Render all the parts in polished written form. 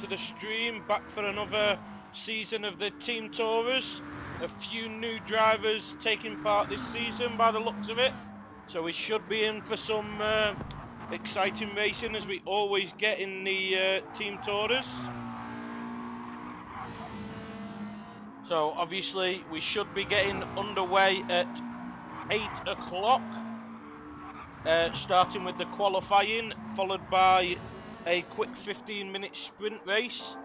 to the stream, back for another season of the Team Tourers. A few new drivers taking part this season by the looks of it, so we should be in for some exciting racing as we always get in the Team Tourers. So obviously we should be getting underway at 8 o'clock, starting with the qualifying, followed by a quick 15-minute sprint race,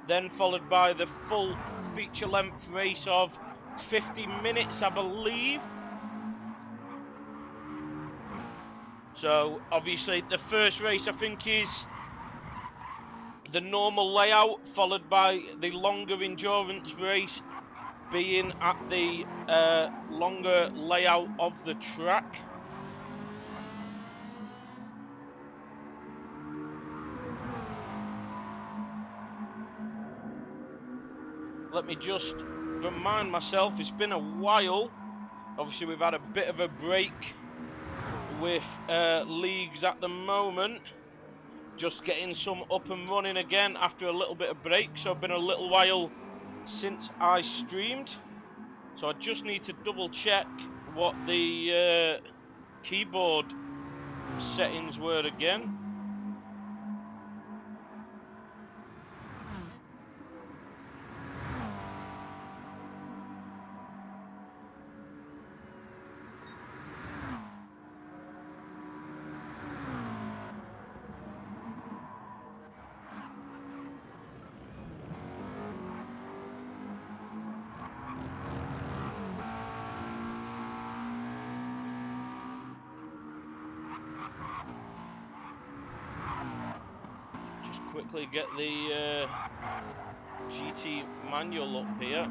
then followed by the full feature-length race of 50 minutes, I believe. So obviously the first race, I think, is the normal layout, followed by the longer endurance race being at the longer layout of the track. Let me just remind myself, it's been a while. Obviously we've had a bit of a break with leagues at the moment. Just getting some up and running again after a little bit of break, so it's been a little while since I streamed. So I just need to double check what the keyboard settings were again. Quickly get the GT manual up here.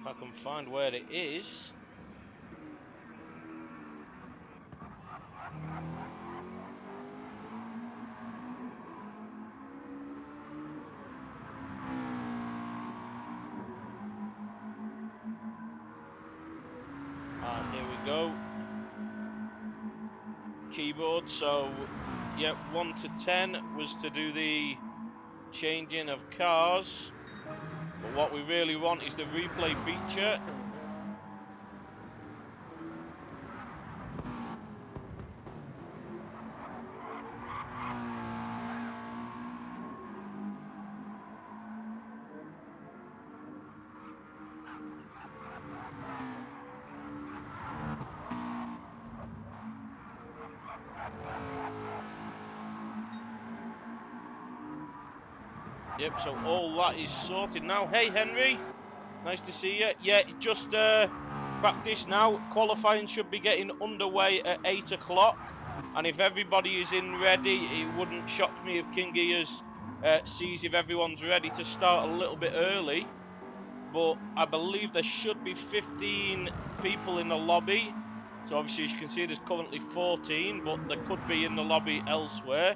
If I can find where it is. Here we go. Keyboard, so yeah, 1 to 10 was to do the changing of cars. But what we really want is the replay feature. Yep, so all that is sorted now. Hey, Henry, nice to see you. Yeah, just practice now. Qualifying should be getting underway at 8 o'clock. And if everybody is in ready, it wouldn't shock me if King Gears sees if everyone's ready to start a little bit early. But I believe there should be 15 people in the lobby. So obviously, as you can see, there's currently 14, but there could be in the lobby elsewhere.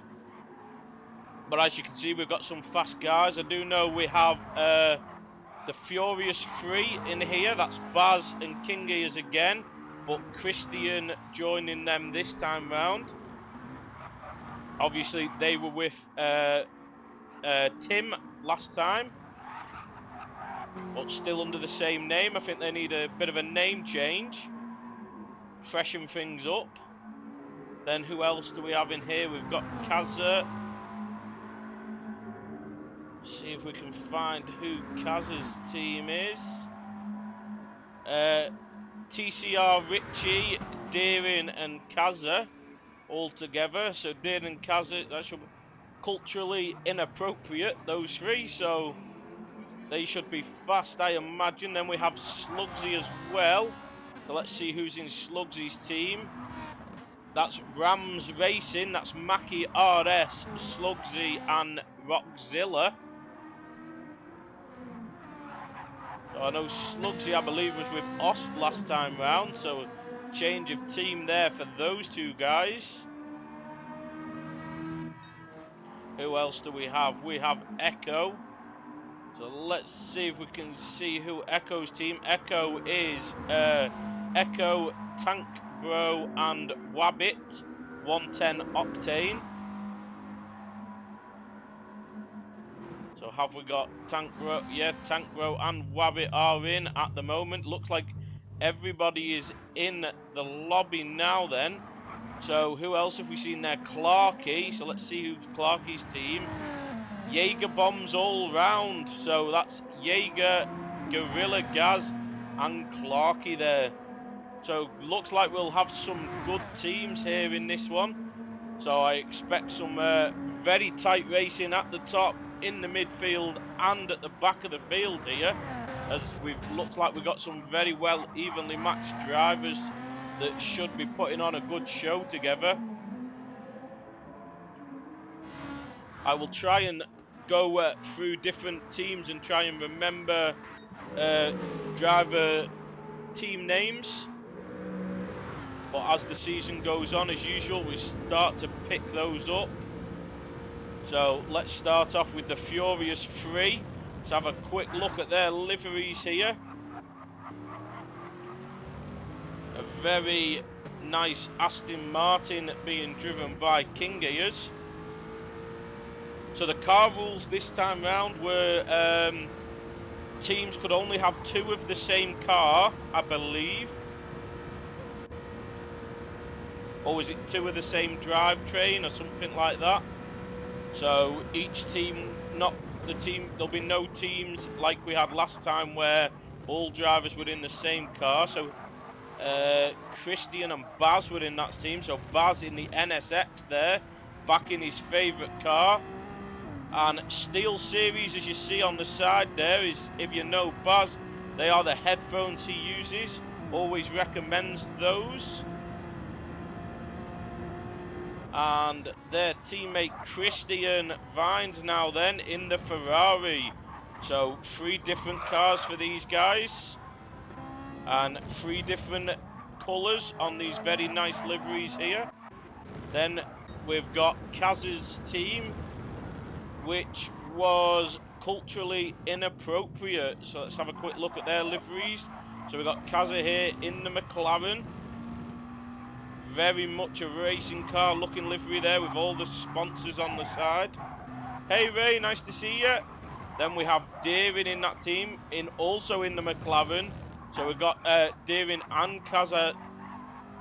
But as you can see, we've got some fast guys. I do know we have the Furious 3 in here. That's Baz and King Gears again. But Christian joining them this time round. Obviously, they were with Tim last time. But still under the same name. I think they need a bit of a name change. Freshen things up. Then who else do we have in here? We've got Kaza. See if we can find who Kaz's team is. TCR, Richie, Deering and Kaza all together. So Deering and Kaza, that should be culturally inappropriate, those three. So they should be fast, I imagine. Then we have Slugsy as well. So let's see who's in Slugsy's team. That's Rams Racing, that's Mackie RS, Slugsy and Rockzilla. So I know Slugsy, I believe, was with Ost last time round, so change of team there for those two guys. Who else do we have? We have Echo. So let's see if we can see who Echo's team. Echo is Echo, Tank Bro and Wabbit, 110 Octane. So have we got Tank Bro? Yeah, Tank Bro and Wabbit are in at the moment. Looks like everybody is in the lobby now then. So who else have we seen there? Clarky. So let's see who's Clarky's team. Jaeger bombs all round. So that's Jaeger, Gorilla Gaz and Clarky there. So looks like we'll have some good teams here in this one. So I expect some very tight racing at the top, in the midfield and at the back of the field here, as looks like we've got some very well evenly matched drivers that should be putting on a good show together. I will try and go through different teams and try and remember driver team names. But as the season goes on, as usual, we start to pick those up. So let's start off with the Furious 3. Let's have a quick look at their liveries here. A very nice Aston Martin being driven by King Gears. So the car rules this time round were teams could only have 2 of the same car, I believe. Or was it 2 of the same drivetrain or something like that? So each team, there'll be no teams like we had last time where all drivers were in the same car. So Christian and Baz were in that team. So Baz in the NSX there, back in his favourite car. And Steel Series, as you see on the side there, is, if you know Baz, they are the headphones he uses. Always recommends those. And their teammate Christian Vines now then in the Ferrari. So 3 different cars for these guys. And 3 different colours on these very nice liveries here. Then we've got Kaz's team, which was culturally inappropriate. So let's have a quick look at their liveries. So we've got Kaza here in the McLaren. Very much a racing car looking livery there with all the sponsors on the side. Hey Ray, nice to see you. Then we have Deering in that team, also in the McLaren. So we've got Deering and Kaza,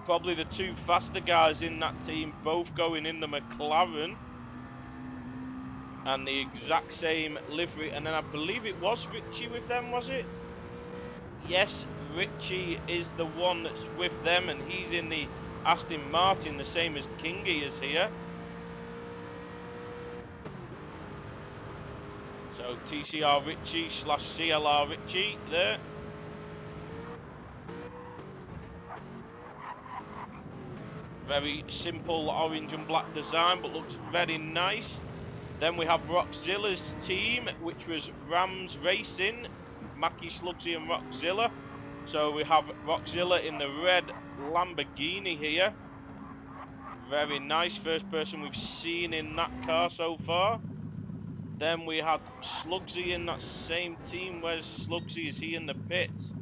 probably the 2 faster guys in that team, both going in the McLaren. And the exact same livery. And then I believe it was Richie with them, was it? Yes, Richie is the one that's with them, and he's in the Aston Martin, the same as Kingy is here. So TCR Richie / CLR Richie there. Very simple orange and black design, but looks very nice. Then we have Rockzilla's team, which was Rams Racing, Mackie, Slugsy and Rockzilla. So we have Rockzilla in the red Lamborghini here. Very nice, first person we've seen in that car so far. Then we had Slugsy in that same team. Where's Slugsy? Is he in the pits?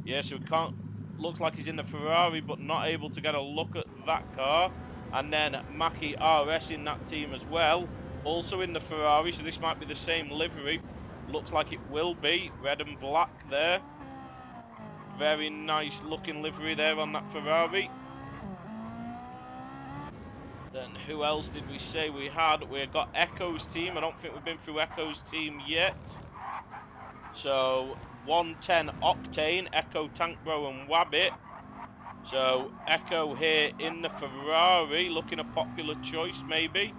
Yeah, so we can't, looks like he's in the Ferrari, but not able to get a look at that car. And then Mackie RS in that team as well, also in the Ferrari, so this might be the same livery. Looks like it will be, red and black there. Very nice looking livery there on that Ferrari. Then who else did we say we had? We got Echo's team. I don't think we've been through Echo's team yet. So 110 Octane, Echo, Tank Bro and Wabbit. So Echo here in the Ferrari, looking a popular choice maybe.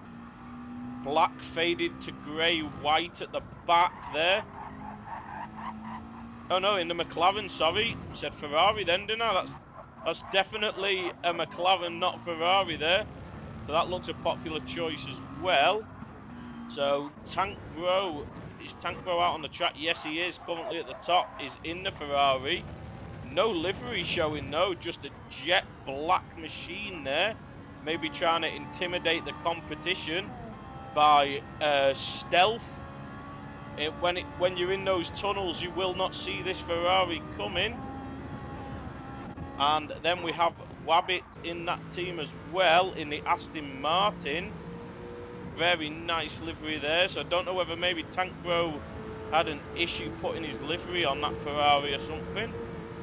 Black faded to grey, white at the back there. Oh no, in the McLaren, sorry. Said Ferrari then, didn't I? That's definitely a McLaren, not Ferrari there. So that looks a popular choice as well. So Tank Bro, is Tank Bro out on the track? Yes, he is. Currently at the top is in the Ferrari. No livery showing, no, just a jet black machine there. Maybe trying to intimidate the competition by stealth. When you're in those tunnels, you will not see this Ferrari coming. And then we have Wabbit in that team as well, in the Aston Martin. Very nice livery there. So I don't know whether maybe Tank Bro had an issue putting his livery on that Ferrari or something.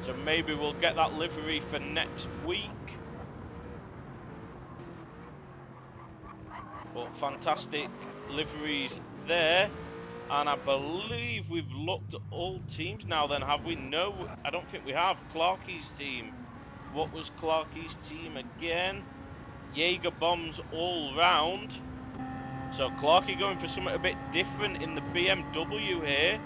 So maybe we'll get that livery for next week. But fantastic liveries there. And I believe we've looked at all teams now then, have we? No, I don't think we have. Clarkie's team. What was Clarkie's team again? Jaeger bombs all round. So Clarkie going for something a bit different in the BMW here.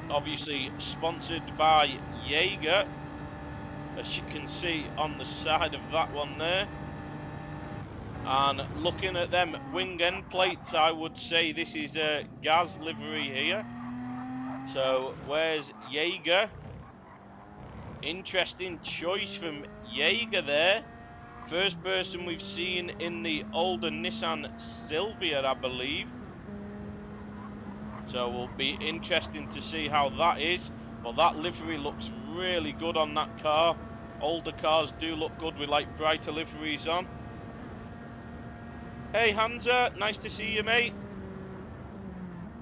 Obviously sponsored by Jaeger, as you can see on the side of that one there. And looking at them wing end plates, I would say this is a Gaz livery here. So where's Jaeger? Interesting choice from Jaeger there. First person we've seen in the older Nissan Silvia, I believe. So we'll be interesting to see how that is. Well, that livery looks really good on that car. Older cars do look good with like brighter liveries on. Hey Hansa, nice to see you, mate.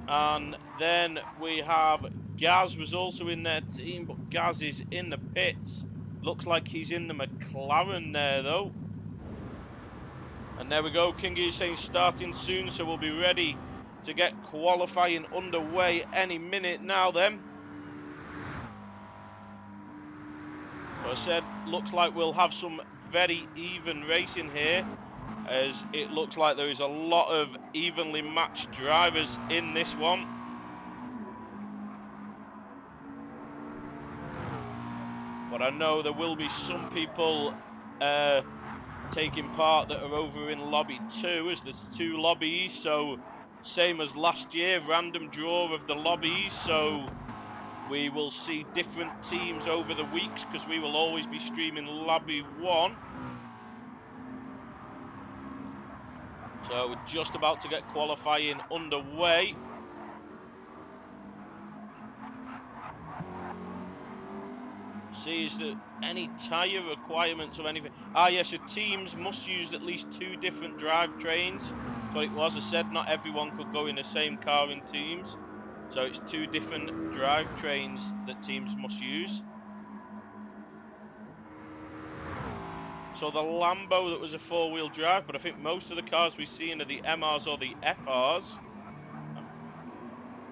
And then we have Gaz was also in their team, but Gaz is in the pits. Looks like he's in the McLaren there though. And there we go, Kingy is saying starting soon, so we'll be ready to get qualifying underway any minute now then. So I said, looks like we'll have some very even racing here, as it looks like there is a lot of evenly matched drivers in this one. But I know there will be some people taking part that are over in lobby 2, as there's 2 lobbies, so same as last year, random draw of the lobbies, so we will see different teams over the weeks because we will always be streaming lobby 1. So we're just about to get qualifying underway. See, is there any tyre requirements or anything? Ah, yes, so teams must use at least 2 different drivetrains. So it was, I said, not everyone could go in the same car in teams. So it's 2 different drivetrains that teams must use. So the Lambo that was a 4-wheel drive, but I think most of the cars we've seen are the MRs or the FRs.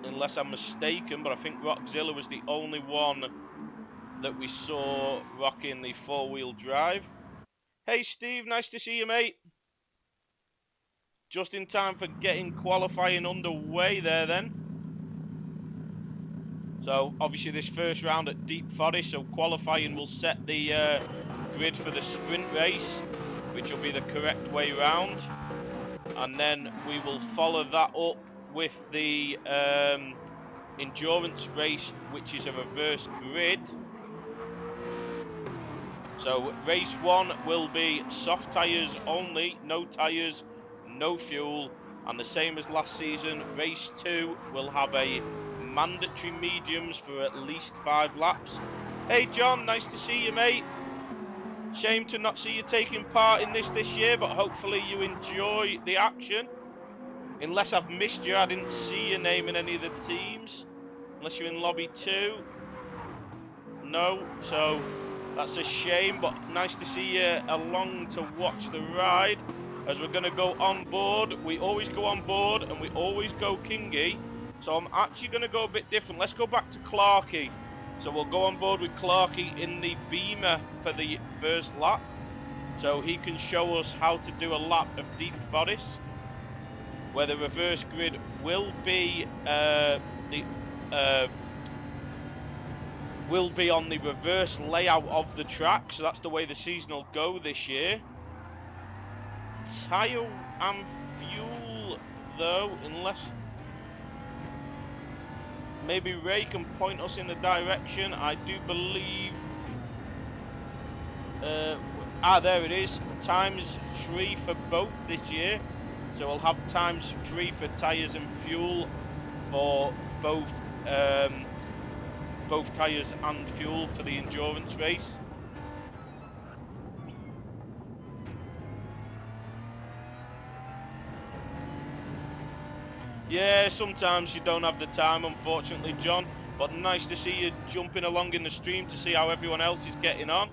Unless I'm mistaken, but I think Rockzilla was the only one that we saw rocking the 4-wheel drive. Hey Steve, nice to see you, mate. Just in time for getting qualifying underway there then. So obviously this first round at Deep Forest, so qualifying will set the grid for the sprint race, which will be the correct way round. And then we will follow that up with the endurance race, which is a reverse grid. So race 1 will be soft tyres only, no tyres, no fuel, and the same as last season, race 2 will have a mandatory mediums for at least 5 laps. Hey John, nice to see you, mate. Shame to not see you taking part in this year, but hopefully you enjoy the action. Unless I've missed you, I didn't see your name in any of the teams. Unless you're in lobby 2. No, so that's a shame, but nice to see you along to watch the ride. As we're going to go on board, we always go on board and we always go Kingy. So I'm actually going to go a bit different. Let's go back to Clarkie. So we'll go on board with Clarkie in the Beamer for the first lap. So he can show us how to do a lap of Deep Forest, where the reverse grid will be will be on the reverse layout of the track, so that's the way the season will go this year. Tyre and fuel, though, unless maybe Ray can point us in the direction. I do believe... there it is. Times 3 for both this year. So we'll have times 3 for tyres and fuel for both tyres and fuel for the endurance race. Yeah, sometimes you don't have the time, unfortunately, John. But nice to see you jumping along in the stream to see how everyone else is getting on.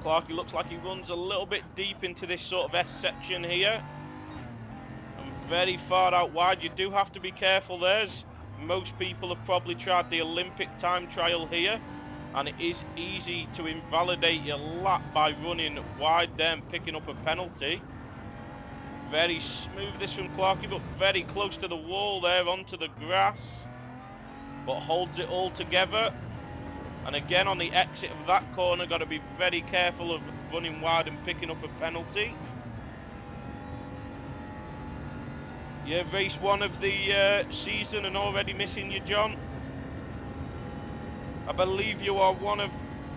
Clarky looks like he runs a little bit deep into this sort of S section here. And very far out wide. You do have to be careful there. Most people have probably tried the Olympic time trial here. And it is easy to invalidate your lap by running wide there and picking up a penalty. Very smooth this from Clarky, but very close to the wall there onto the grass. But holds it all together. And again on the exit of that corner, got to be very careful of running wide and picking up a penalty. Yeah, race 1 of the season and already missing you, John. I believe you are one of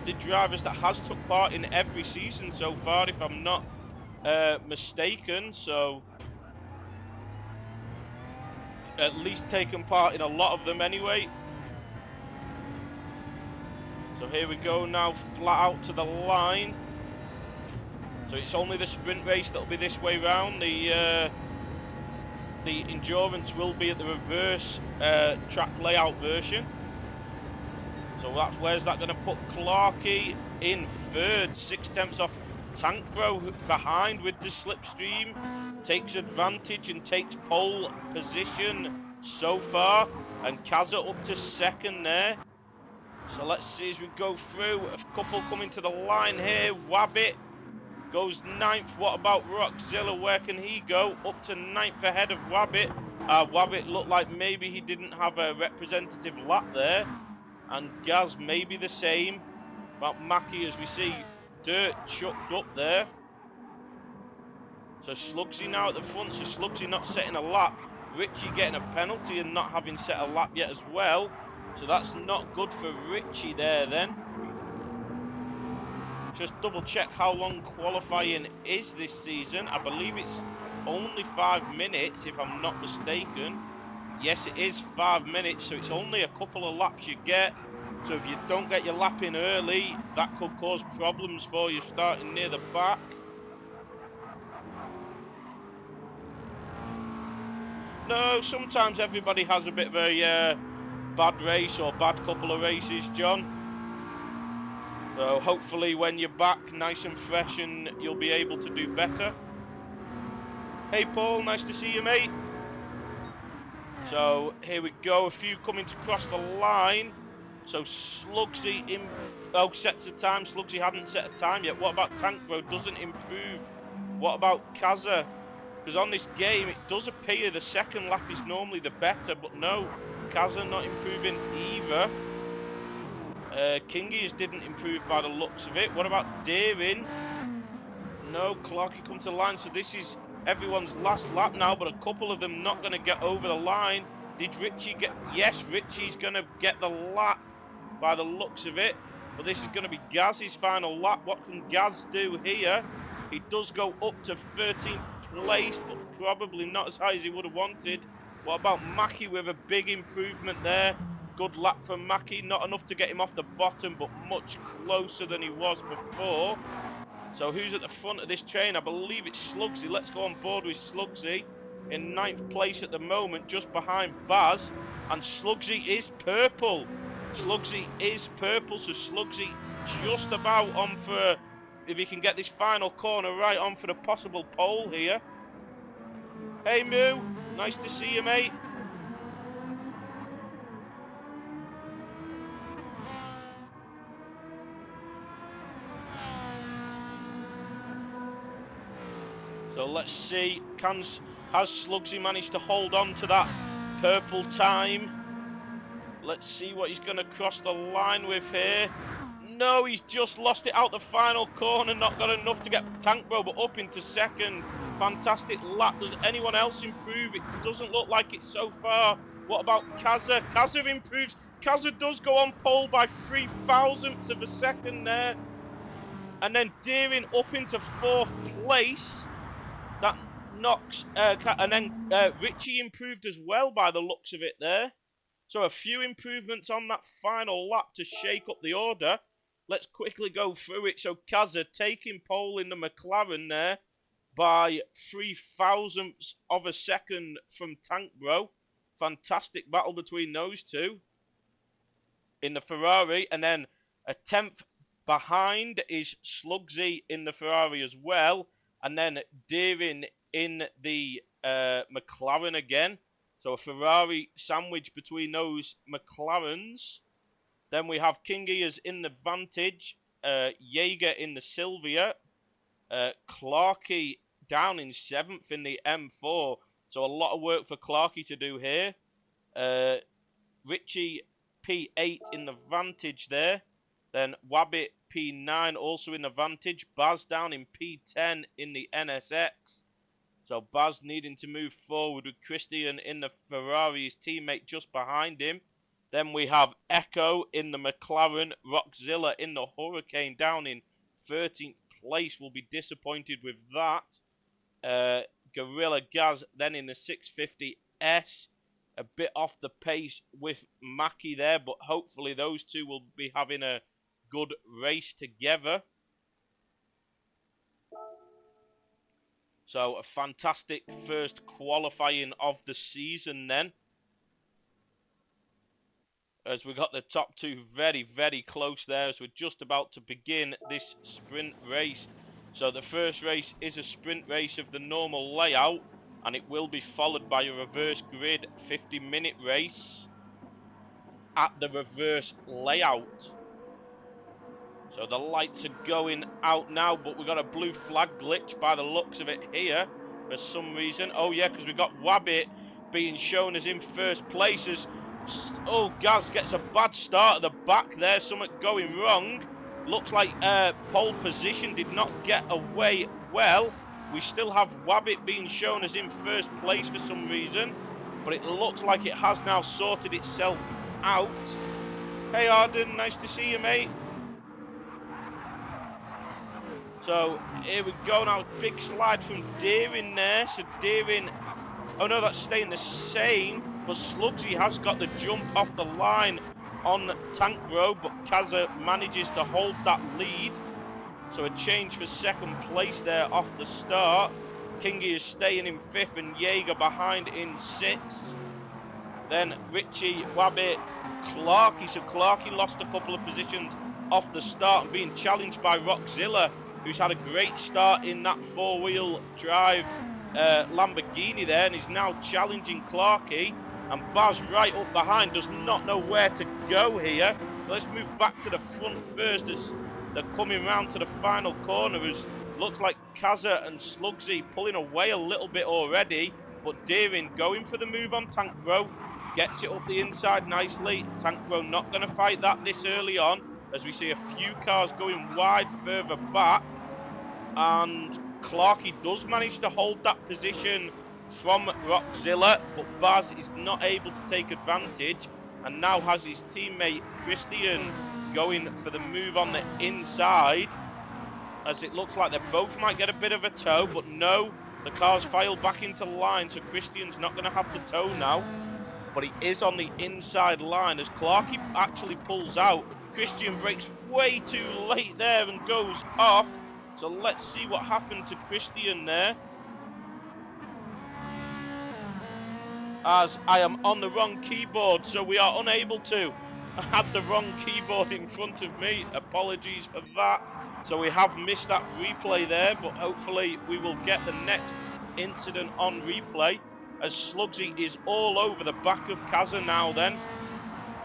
the drivers that has took part in every season so far, if I'm not mistaken. So at least taken part in a lot of them anyway. So here we go now, flat out to the line. So it's only the sprint race that'll be this way round. The endurance will be at the reverse track layout version. So where's that going to put Clarky in third, 6/10 off Tankbro behind with the slipstream. Takes advantage and takes pole position so far. And Kaza up to second there. So let's see as we go through. A couple coming to the line here. Wabbit goes 9th. What about Rockzilla? Where can he go? Up to 9th ahead of Wabbit. Wabbit looked like maybe he didn't have a representative lap there. And Gaz maybe the same. But Mackie, as we see, dirt chucked up there. So Slugsy now at the front. So Slugsy not setting a lap. Richie getting a penalty and not having set a lap yet as well. So that's not good for Richie there then. Just double check how long qualifying is this season. I believe it's only 5 minutes if I'm not mistaken. Yes, it is 5 minutes, so it's only a couple of laps you get. So if you don't get your lap in early, that could cause problems for you starting near the back. No, sometimes everybody has a bit of a bad race or bad couple of races, John. So hopefully when you're back nice and fresh and you'll be able to do better. Hey Paul, nice to see you, mate. So here we go, a few coming to cross the line. So Slugsy sets the time. Slugsy hadn't set a time yet. What about Tankbro? Doesn't improve. What about Kaza? Because on this game it does appear the second lap is normally the better, but no, Kaza not improving either. Kingies didn't improve by the looks of it. What about Deering? No, Clarky come to the line. So this is everyone's last lap now, but a couple of them not going to get over the line. Did Richie get... Yes, Richie's going to get the lap by the looks of it. But this is going to be Gaz's final lap. What can Gaz do here? He does go up to 13th place, but probably not as high as he would have wanted. What about Mackie with a big improvement there? Good lap from Mackie. Not enough to get him off the bottom, but much closer than he was before. So who's at the front of this train? I believe it's Slugsy. Let's go on board with Slugsy. In 9th place at the moment, just behind Baz. And Slugsy is purple. Slugsy is purple, so Slugsy just about on for... If he can get this final corner right on for the possible pole here. Hey Moo, nice to see you, mate. So let's see, has Slugsy managed to hold on to that purple time? Let's see what he's going to cross the line with here. No, he's just lost it out the final corner. Not got enough to get Tank Bro, but up into second. Fantastic lap. Does anyone else improve? It doesn't look like it so far. What about Kaza? Kaza improves. Kaza does go on pole by 0.003 of a second there. And then Deering up into 4th place. That knocks... and then Richie improved as well by the looks of it there. So a few improvements on that final lap to shake up the order. Let's quickly go through it. So Kaza taking pole in the McLaren there by 0.003 of a second from Tank Bro. Fantastic battle between those two in the Ferrari. And then a 10th behind is Slugsy in the Ferrari as well. And then Deering in the McLaren again. So a Ferrari sandwich between those McLarens. Then we have King Ears in the Vantage. Jaeger in the Sylvia. Clarkey down in 7th in the M4. So a lot of work for Clarkey to do here. Richie P8 in the Vantage there. Then Wabbit P9 also in the Vantage. Baz down in P10 in the NSX. So Baz needing to move forward with Christian in the Ferrari, his teammate just behind him. Then we have Echo in the McLaren. Rockzilla in the Hurricane down in 13th place. Will be disappointed with that. Gorilla Gaz then in the 650S. A bit off the pace with Mackie there, but hopefully those two will be having a good race together. So a fantastic first qualifying of the season then. As we got the top two very, very close there as we're just about to begin this sprint race. So the first race is a sprint race of the normal layout, and it will be followed by a reverse grid 50-minute race at the reverse layout. So the lights are going out now, but we've got a blue flag glitch by the looks of it here for some reason. Oh yeah, because we've got Wabbit being shown as in first place as... Oh, Gaz gets a bad start at the back there. Something going wrong. Looks like pole position did not get away well. We still have Wabbit being shown as in first place for some reason. But it looks like it has now sorted itself out. Hey Arden, nice to see you, mate. So here we go now. Big slide from Deering there. So Deering... Oh no, that's staying the same. But Slugsy has got the jump off the line on Tank Bro, but Kaza manages to hold that lead. So a change for second place there off the start. Kingy is staying in 5th and Jaeger behind in 6th. Then Richie, Wabbit, Clarkey. So Clarkey lost a couple of positions off the start and being challenged by Rockzilla, who's had a great start in that 4-wheel drive Lamborghini there, and is now challenging Clarkey. And Baz right up behind does not know where to go here. Let's move back to the front first as they're coming round to the final corner. As looks like Kaza and Slugsy pulling away a little bit already, but Deering going for the move on Tank Bro. Gets it up the inside nicely. Tank Bro not going to fight that this early on, as we see a few cars going wide further back. And Clarkey does manage to hold that position from Rockzilla, but Baz is not able to take advantage and now has his teammate Christian going for the move on the inside, as it looks like they both might get a bit of a tow, but no, the cars file back into line, so Christian's not going to have the tow now, but he is on the inside line as Clarkey actually pulls out. Christian brakes way too late there and goes off, so let's see what happened to Christian there. As I am on the wrong keyboard, so we are unable to. I had the wrong keyboard in front of me. Apologies for that. So we have missed that replay there, but hopefully we will get the next incident on replay, as Slugsy is all over the back of Kaza now then.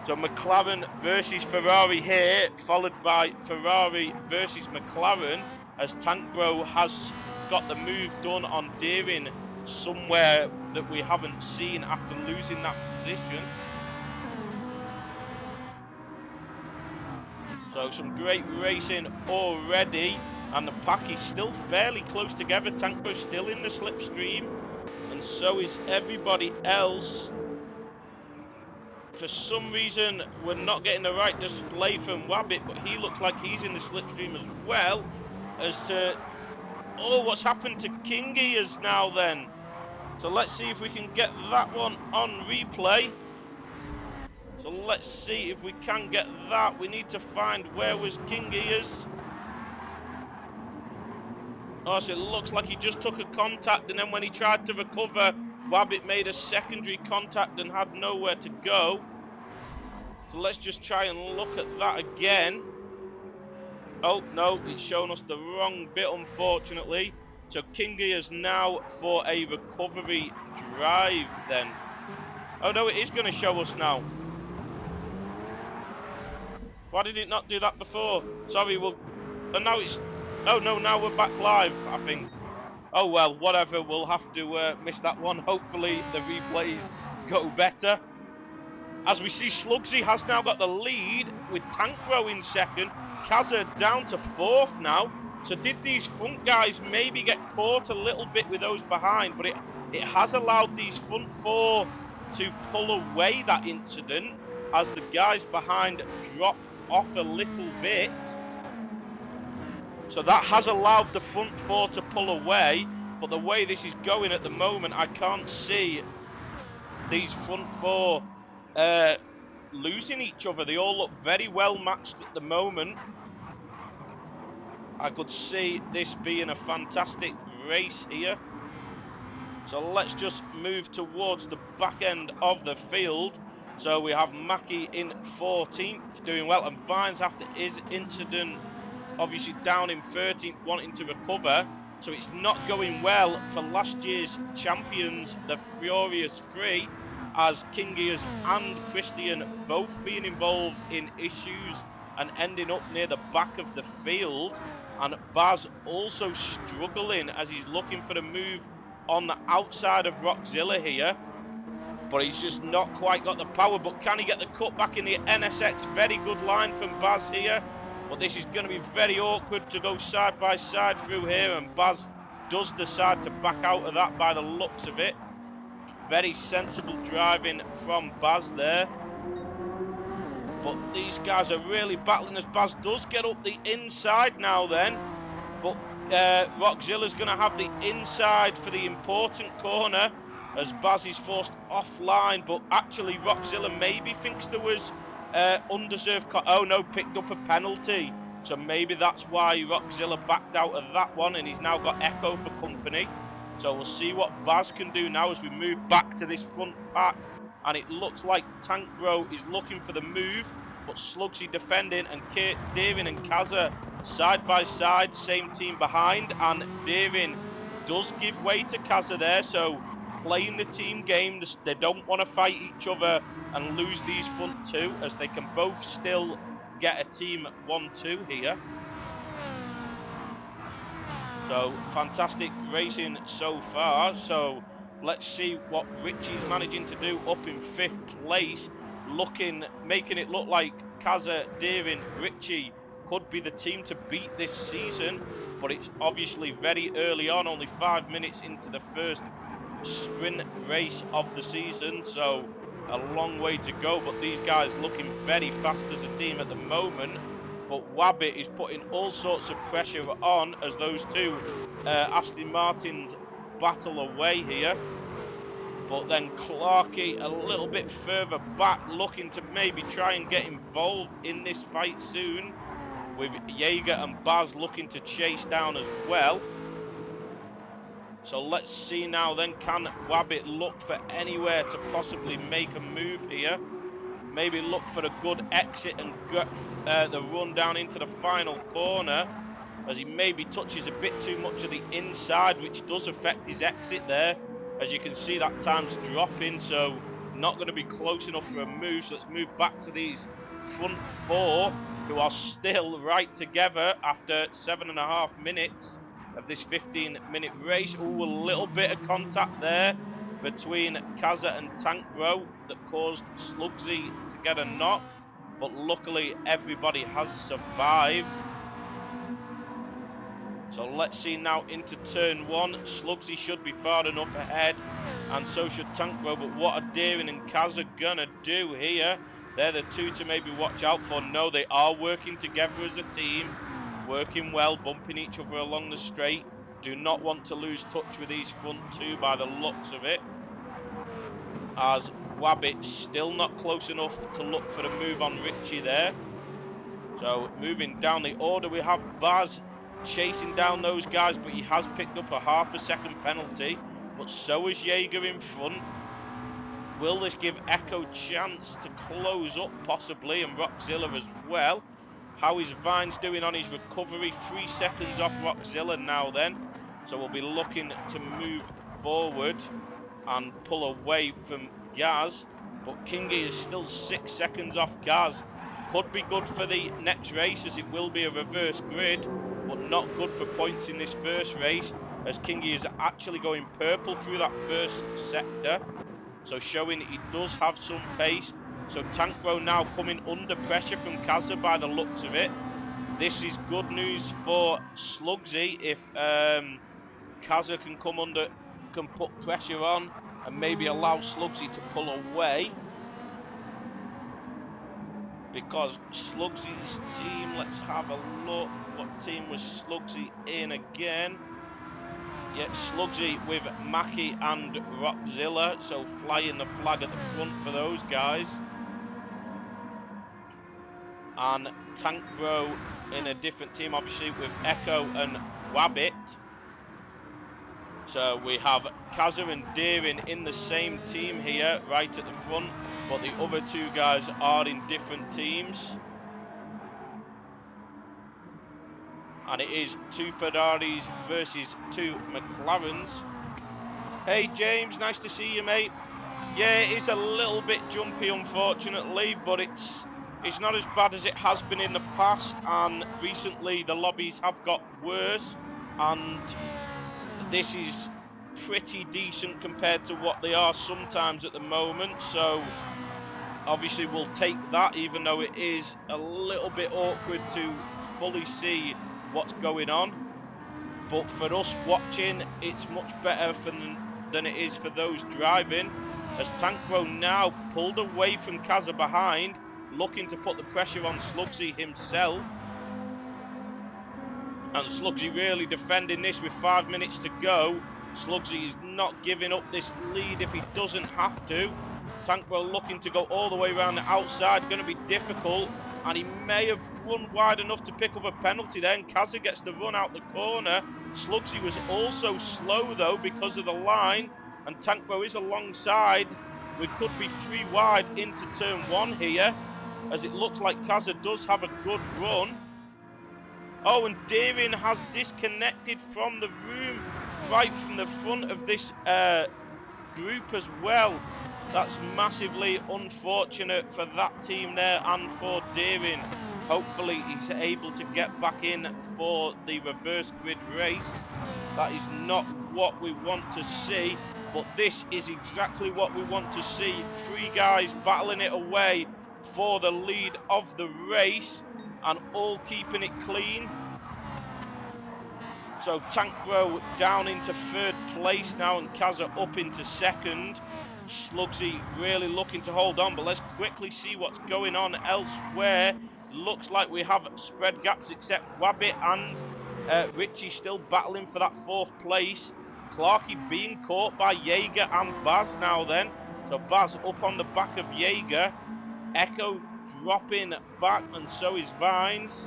So McLaren versus Ferrari here, followed by Ferrari versus McLaren, as Tank Bro has got the move done on Deering somewhere that we haven't seen after losing that position. So some great racing already, and the pack is still fairly close together. Tankbro's still in the slipstream, and so is everybody else. For some reason, we're not getting the right display from Wabbit, but he looks like he's in the slipstream as well. Oh, what's happened to King Ears now then? So let's see if we can get that one on replay. So let's see if we can get that. We need to find where was King Ears. Oh, so it looks like he just took a contact, and then when he tried to recover, Wabbit made a secondary contact and had nowhere to go. So let's just try and look at that again. Oh, no, it's shown us the wrong bit, unfortunately. So King Ears now for a recovery drive then. Oh, no, it is going to show us now. Why did it not do that before? Sorry, well, and now it's... Oh, no, now we're back live, I think. Oh, well, whatever. We'll have to miss that one. Hopefully, the replays go better. As we see, Slugsy has now got the lead with Tankbro in second. Kazza down to fourth now. So did these front guys maybe get caught a little bit with those behind? But it has allowed these front four to pull away that incident as the guys behind drop off a little bit. So that has allowed the front four to pull away, but the way this is going at the moment, I can't see these front four losing each other. They all look very well matched at the moment. I could see this being a fantastic race here. So let's just move towards the back end of the field. So we have Mackie in 14th, doing well, and Vines after his incident, obviously down in 13th, wanting to recover. So it's not going well for last year's champions, the Furious 3, as King Ears and Christian both being involved in issues and ending up near the back of the field. And Baz also struggling as he's looking for the move on the outside of Rockzilla here. But he's just not quite got the power. But can he get the cut back in the NSX? Very good line from Baz here. But this is going to be very awkward to go side by side through here. And Baz does decide to back out of that by the looks of it. Very sensible driving from Baz there. But these guys are really battling as Baz does get up the inside now then. But Rockzilla's going to have the inside for the important corner as Baz is forced offline. But actually Rockzilla maybe thinks there was undeserved... Oh no, picked up a penalty. So maybe that's why Rockzilla backed out of that one and he's now got Echo for company. So we'll see what Baz can do now as we move back to this front pack. And it looks like Tankbro is looking for the move, but Slugsy defending, and Davin and Kazza side by side, same team behind, and Davin does give way to Kazza there, so playing the team game, they don't want to fight each other and lose these front two, as they can both still get a team 1-2 here. So fantastic racing so far. So let's see what Richie's managing to do up in 5th place, making it look like Kazza, Davin, Richie could be the team to beat this season, but it's obviously very early on, only 5 minutes into the first sprint race of the season, so a long way to go. But these guys looking very fast as a team at the moment. But Wabbit is putting all sorts of pressure on as those two Aston Martins battle away here. But then Clarkey a little bit further back, looking to maybe try and get involved in this fight soon, with Jaeger and Baz looking to chase down as well. So let's see now then, can Wabbit look for anywhere to possibly make a move here? Maybe look for a good exit and get the run down into the final corner, as he maybe touches a bit too much of the inside, which does affect his exit there. As you can see, that time's dropping, so not going to be close enough for a move. So let's move back to these front four, who are still right together after 7.5 minutes of this 15-minute race. Ooh, a little bit of contact there between Kazza and Tankbro that caused Slugsy to get a knock. but luckily everybody has survived. So let's see now into turn 1. Slugsy should be far enough ahead, and so should Tankbro, but what are Deering and Kaz are gonna do here? They're the two to maybe watch out for. No, they are working together as a team, working well, bumping each other along the straight. Do not want to lose touch with these front two by the looks of it, as Wabbit still not close enough to look for the move on Richie there. So moving down the order, we have Baz chasing down those guys, but he has picked up a half a second penalty, but so is Jaeger in front. Will this give Echo chance to close up possibly, and Rockzilla as well? How is Vines doing on his recovery? 3 seconds off Rockzilla now then, so we'll be looking to move forward and pull away from Gaz, but Kingy is still 6 seconds off Gaz. Could be good for the next race, as it will be a reverse grid, but not good for points in this first race, as Kingy is actually going purple through that first sector, so showing he does have some pace. So Tankbro now coming under pressure from Kazza by the looks of it. This is good news for Slugsy if Kazza can put pressure on and maybe allow Slugsy to pull away. Because Slugsy's team, let's have a look. What team was Slugsy in again? Yeah, Slugsy with Mackie and Rockzilla, so flying the flag at the front for those guys. And Tankbro in a different team, obviously, with Echo and Wabbit. So we have Kazza and Deering in the same team here, right at the front, but the other two guys are in different teams. And it is 2 Ferraris versus 2 McLarens. Hey James, nice to see you, mate. Yeah, it is a little bit jumpy, unfortunately, but it's not as bad as it has been in the past, and recently the lobbies have got worse, and this is pretty decent compared to what they are sometimes at the moment, so obviously we'll take that, even though it is a little bit awkward to fully see what's going on. But for us watching, it's much better than it is for those driving, as Tankbro now pulled away from Kazza behind, looking to put the pressure on Slugsy himself. And Slugsy really defending this with 5 minutes to go. Slugsy is not giving up this lead if he doesn't have to. Tankbro looking to go all the way around the outside, going to be difficult. And he may have run wide enough to pick up a penalty there, and Kazza gets the run out the corner. Slugsy was also slow though because of the line, and Tankbro is alongside. We could be 3 wide into turn 1 here, as it looks like Kazza does have a good run. Oh, and Deering has disconnected from the room right from the front of this group as well. That's massively unfortunate for that team there and for Deering. Hopefully he's able to get back in for the reverse grid race. That is not what we want to see, but this is exactly what we want to see. 3 guys battling it away for the lead of the race, and all keeping it clean. So Tankbro down into 3rd place now, and Kazza up into 2nd. Slugsy really looking to hold on, but let's quickly see what's going on elsewhere. Looks like we have spread gaps, except Wabbit and Richie still battling for that 4th place. Clarkey being caught by Jaeger and Baz now then. So Baz up on the back of Jaeger. Echo dropping back, and so is Vines.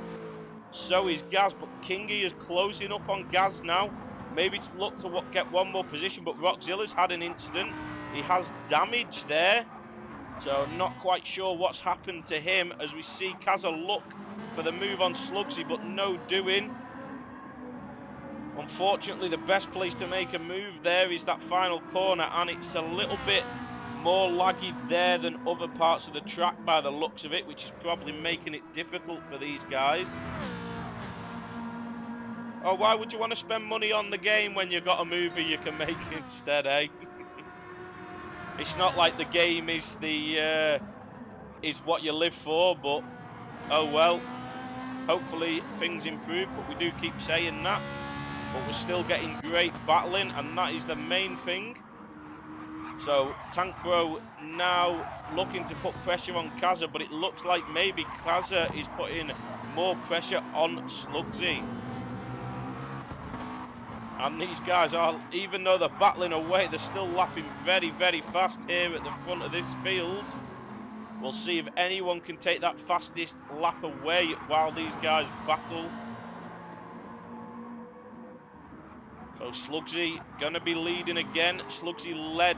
So is Gaz, but Kingy is closing up on Gaz now. Maybe to look to get one more position, but Rockzilla's had an incident. He has damage there, so not quite sure what's happened to him, as we see Kazza look for the move on Slugsy, but no doing. Unfortunately, the best place to make a move there is that final corner, and it's a little bit more laggy there than other parts of the track by the looks of it, which is probably making it difficult for these guys. Oh, why would you want to spend money on the game when you've got a movie you can make instead, eh? It's not like the game is the is what you live for, but oh well. Hopefully things improve, but we do keep saying that. But we're still getting great battling, and that is the main thing. So Tank Bro now looking to put pressure on Kaza, but it looks like maybe Kaza is putting more pressure on Slugsy. And these guys are, even though they're battling away, they're still lapping very, very fast here at the front of this field. We'll see if anyone can take that fastest lap away while these guys battle. So Slugsy going to be leading again. Slugsy led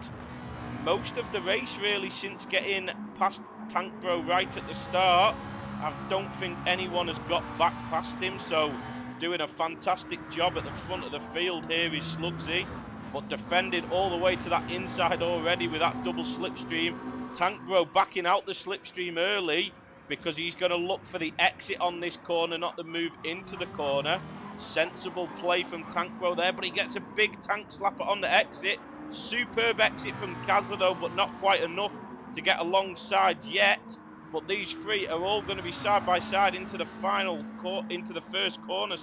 most of the race really since getting past Tank Bro right at the start. I don't think anyone has got back past him, so doing a fantastic job at the front of the field here is Slugsy, but defended all the way to that inside already with that double slipstream. Tank Bro backing out the slipstream early because he's going to look for the exit on this corner, not the move into the corner. Sensible play from Tank Bro there, but he gets a big tank slapper on the exit. Superb exit from Kaza though, but not quite enough to get alongside yet. But these three are all going to be side by side into the first corner,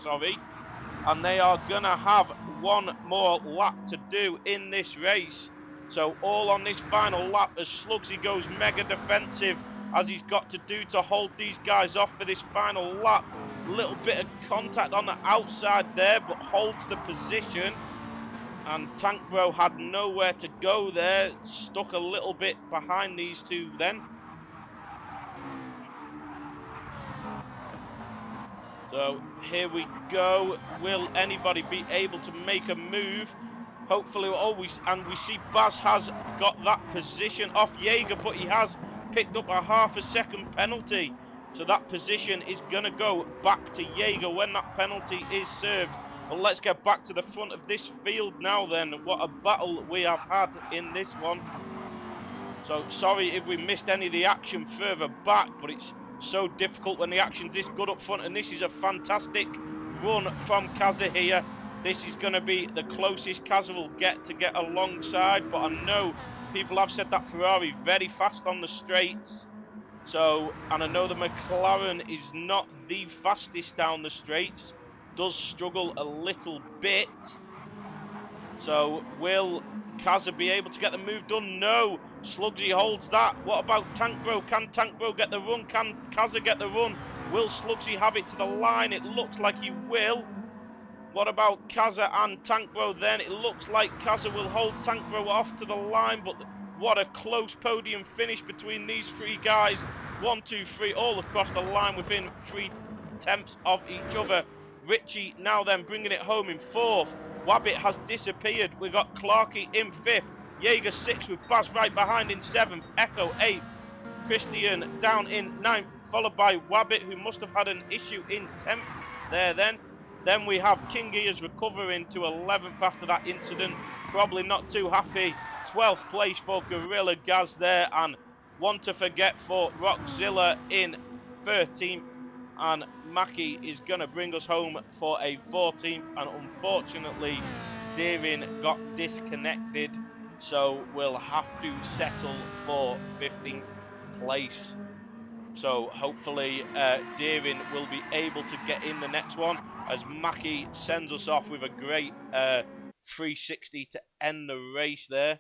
and they are going to have one more lap to do in this race. So all on this final lap as Slugsy goes mega defensive, as he's got to do to hold these guys off for this final lap. Little bit of contact on the outside there, but holds the position. And Tank Bro had nowhere to go there, stuck a little bit behind these two then. So here we go. Will anybody be able to make a move? Hopefully, we see Baz has got that position off Jaeger, but he has picked up a half a second penalty. So that position is going to go back to Jaeger when that penalty is served. But let's get back to the front of this field now then. What a battle we have had in this one. So sorry if we missed any of the action further back, but it's so difficult when the action's this good up front, and this is a fantastic run from Kaza here. This is going to be the closest Kaza will get to get alongside, but I know people have said that Ferrari very fast on the straights. So, and I know the McLaren is not the fastest down the straights, does struggle a little bit. So will Kaza be able to get the move done? No. Slugsy holds that. What about Tank Bro? Can Tank Bro get the run? Can Kaza get the run? Will Slugsy have it to the line? It looks like he will. What about Kaza and Tank Bro then? It looks like Kaza will hold Tank Bro off to the line, but what a close podium finish between these three guys. 1, 2, 3, all across the line within 3/10 of each other. Richie now then bringing it home in 4th. Wabbit has disappeared. We've got Clarkey in 5th. Jaeger 6th with Baz right behind in 7th. Echo 8th. Christian down in 9th, followed by Wabbit, who must have had an issue in 10th there then. Then we have King Gears recovering to 11th after that incident. Probably not too happy. 12th place for Gorilla Gaz there, and one to forget for Rockzilla in 13th. And Mackie is going to bring us home for a 14th, and unfortunately Deering got disconnected, so we'll have to settle for 15th place. So hopefully Deering will be able to get in the next one, as Mackie sends us off with a great 360 to end the race there.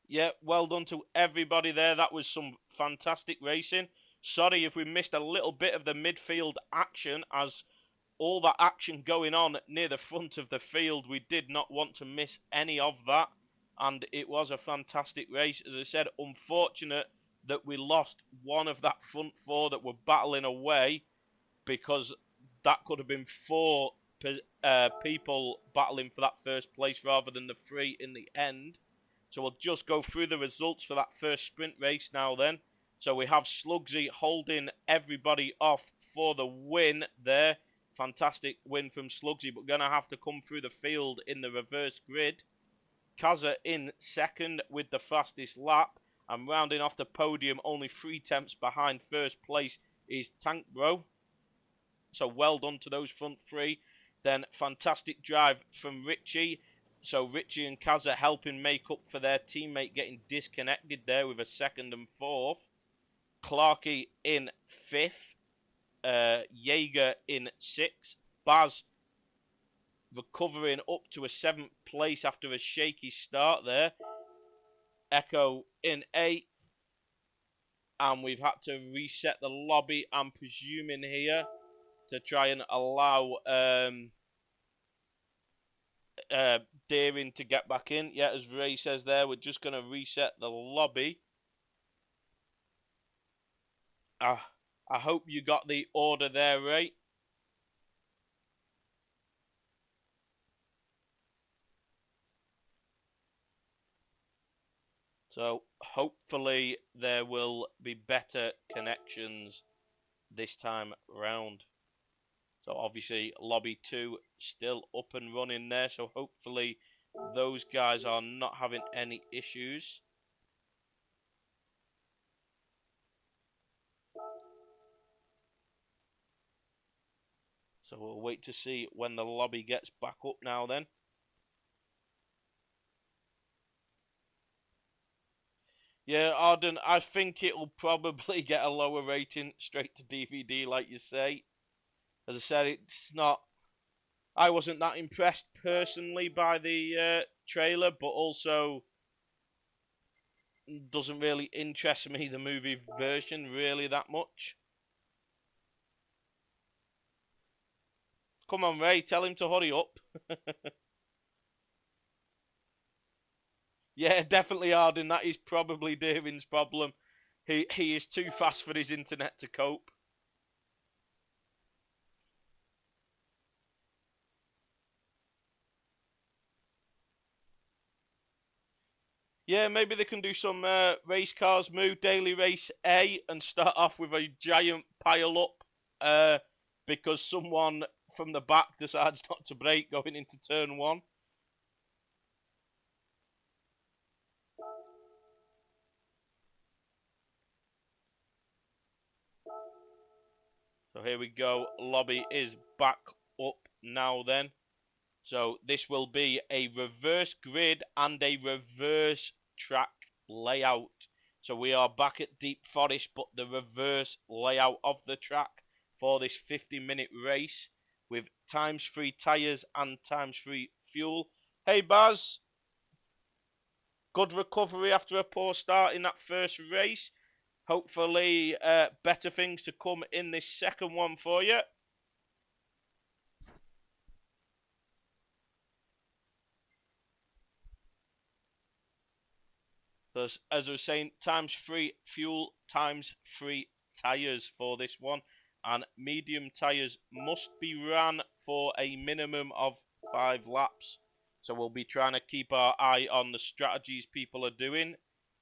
Yeah, well done to everybody there. That was some fantastic racing. Sorry if we missed a little bit of the midfield action, as all that action going on near the front of the field, we did not want to miss any of that. And it was a fantastic race. As I said, unfortunate that we lost one of that front 4 that were battling away, because that could have been 4 people battling for that first place rather than the 3 in the end. So we'll just go through the results for that first sprint race now then. So we have Slugsy holding everybody off for the win there. Fantastic win from Slugsy, but going to have to come through the field in the reverse grid. Kaza in second with the fastest lap. And rounding off the podium, only 3/10 behind first place, is Tank Bro. So well done to those front 3. Then fantastic drive from Richie. So Richie and Kaz are helping make up for their teammate getting disconnected there with a 2nd and 4th. Clarkey in 5th. Jaeger in 6th. Baz recovering up to a 7th place after a shaky start there. Echo in 8th. And we've had to reset the lobby, I'm presuming, here to try and allow Deering to get back in. Yeah, as Ray says there, we're just going to reset the lobby. I hope you got the order there, Ray. So hopefully there will be better connections this time round. So obviously lobby 2 still up and running there. So hopefully those guys are not having any issues. So we'll wait to see when the lobby gets back up now then. Yeah, Arden, I think it'll probably get a lower rating straight to DVD, like you say. As I said, it's not... I wasn't that impressed personally by the trailer, but also doesn't really interest me, the movie version, really that much. Come on, Ray, tell him to hurry up. Yeah, definitely, Arden. That is probably Davin's problem. He is too fast for his internet to cope. Yeah, maybe they can do some race cars move, daily race A, and start off with a giant pile up because someone from the back decides not to brake going into turn 1. So here we go. Lobby is back up now then. So this will be a reverse grid and a reverse track layout. So we are back at Deep Forest, but the reverse layout of the track for this 50-minute race with ×3 tyres and ×3 fuel. Hey Baz, good recovery after a poor start in that first race. Hopefully better things to come in this second one for you. As I was saying, ×3 fuel, ×3 tyres for this one. And medium tyres must be ran for a minimum of 5 laps. So we'll be trying to keep our eye on the strategies people are doing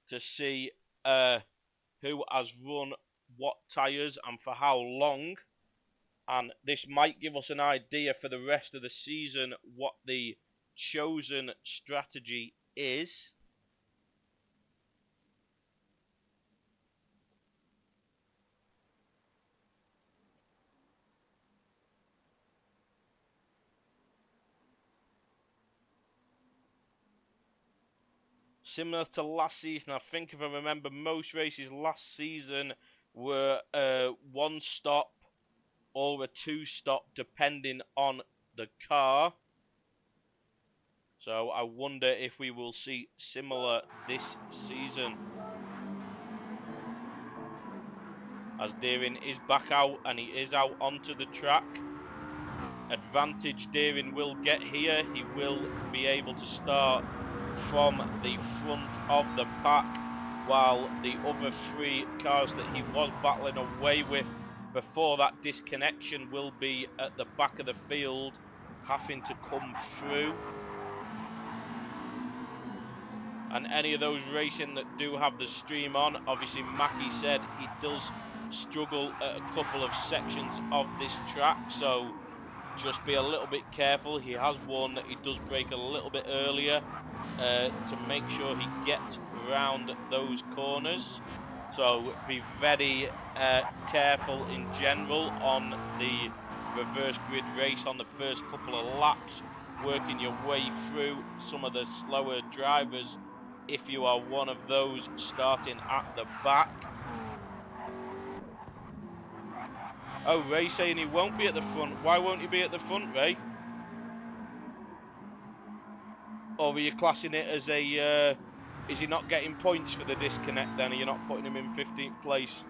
to see who has run what tyres and for how long. And this might give us an idea for the rest of the season what the chosen strategy is. Similar to last season, I think if I remember, most races last season were a 1-stop or a 2-stop depending on the car. So I wonder if we will see similar this season. As Deering is back out and he is out onto the track. Advantage Deering will get here. He will be able to start from the front of the pack, while the other 3 cars that he was battling away with before that disconnection will be at the back of the field, having to come through. And any of those racing that do have the stream on, obviously Mackie said he does struggle at a couple of sections of this track, so just be a little bit careful. He has one that he does brake a little bit earlier to make sure he gets around those corners. So be very careful in general on the reverse grid race on the first couple of laps working your way through some of the slower drivers if you are one of those starting at the back. Oh, Ray saying he won't be at the front. Why won't he be at the front, Ray? Or were you classing it as a... is he not getting points for the disconnect then? Are you not putting him in 15th place?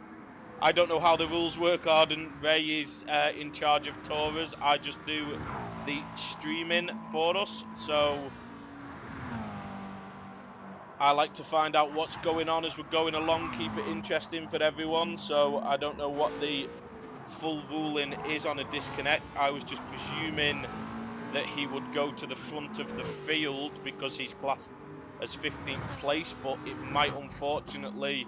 I don't know how the rules work, Arden. Ray is in charge of Taurus. I just do the streaming for us. So I like to find out what's going on as we're going along. Keep it interesting for everyone. So I don't know what the full ruling is on a disconnect. I was just presuming that he would go to the front of the field because he's classed as 15th place, but it might, unfortunately,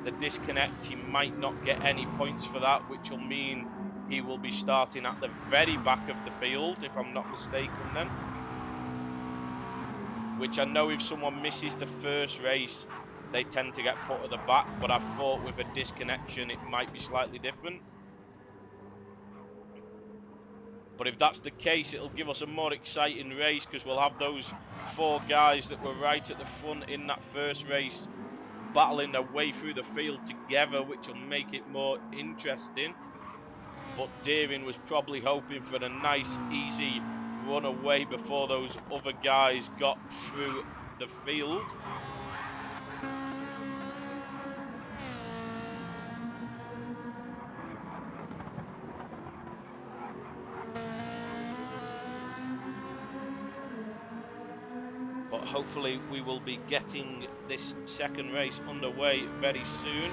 the disconnect, he might not get any points for that, which will mean he will be starting at the very back of the field, if I'm not mistaken then. Which I know if someone misses the first race, they tend to get put at the back, but I thought with a disconnection it might be slightly different. But if that's the case, it'll give us a more exciting race because we'll have those 4 guys that were right at the front in that first race battling their way through the field together, which will make it more interesting. But Deering was probably hoping for a nice, easy run away before those other guys got through the field. But hopefully we will be getting this second race underway very soon.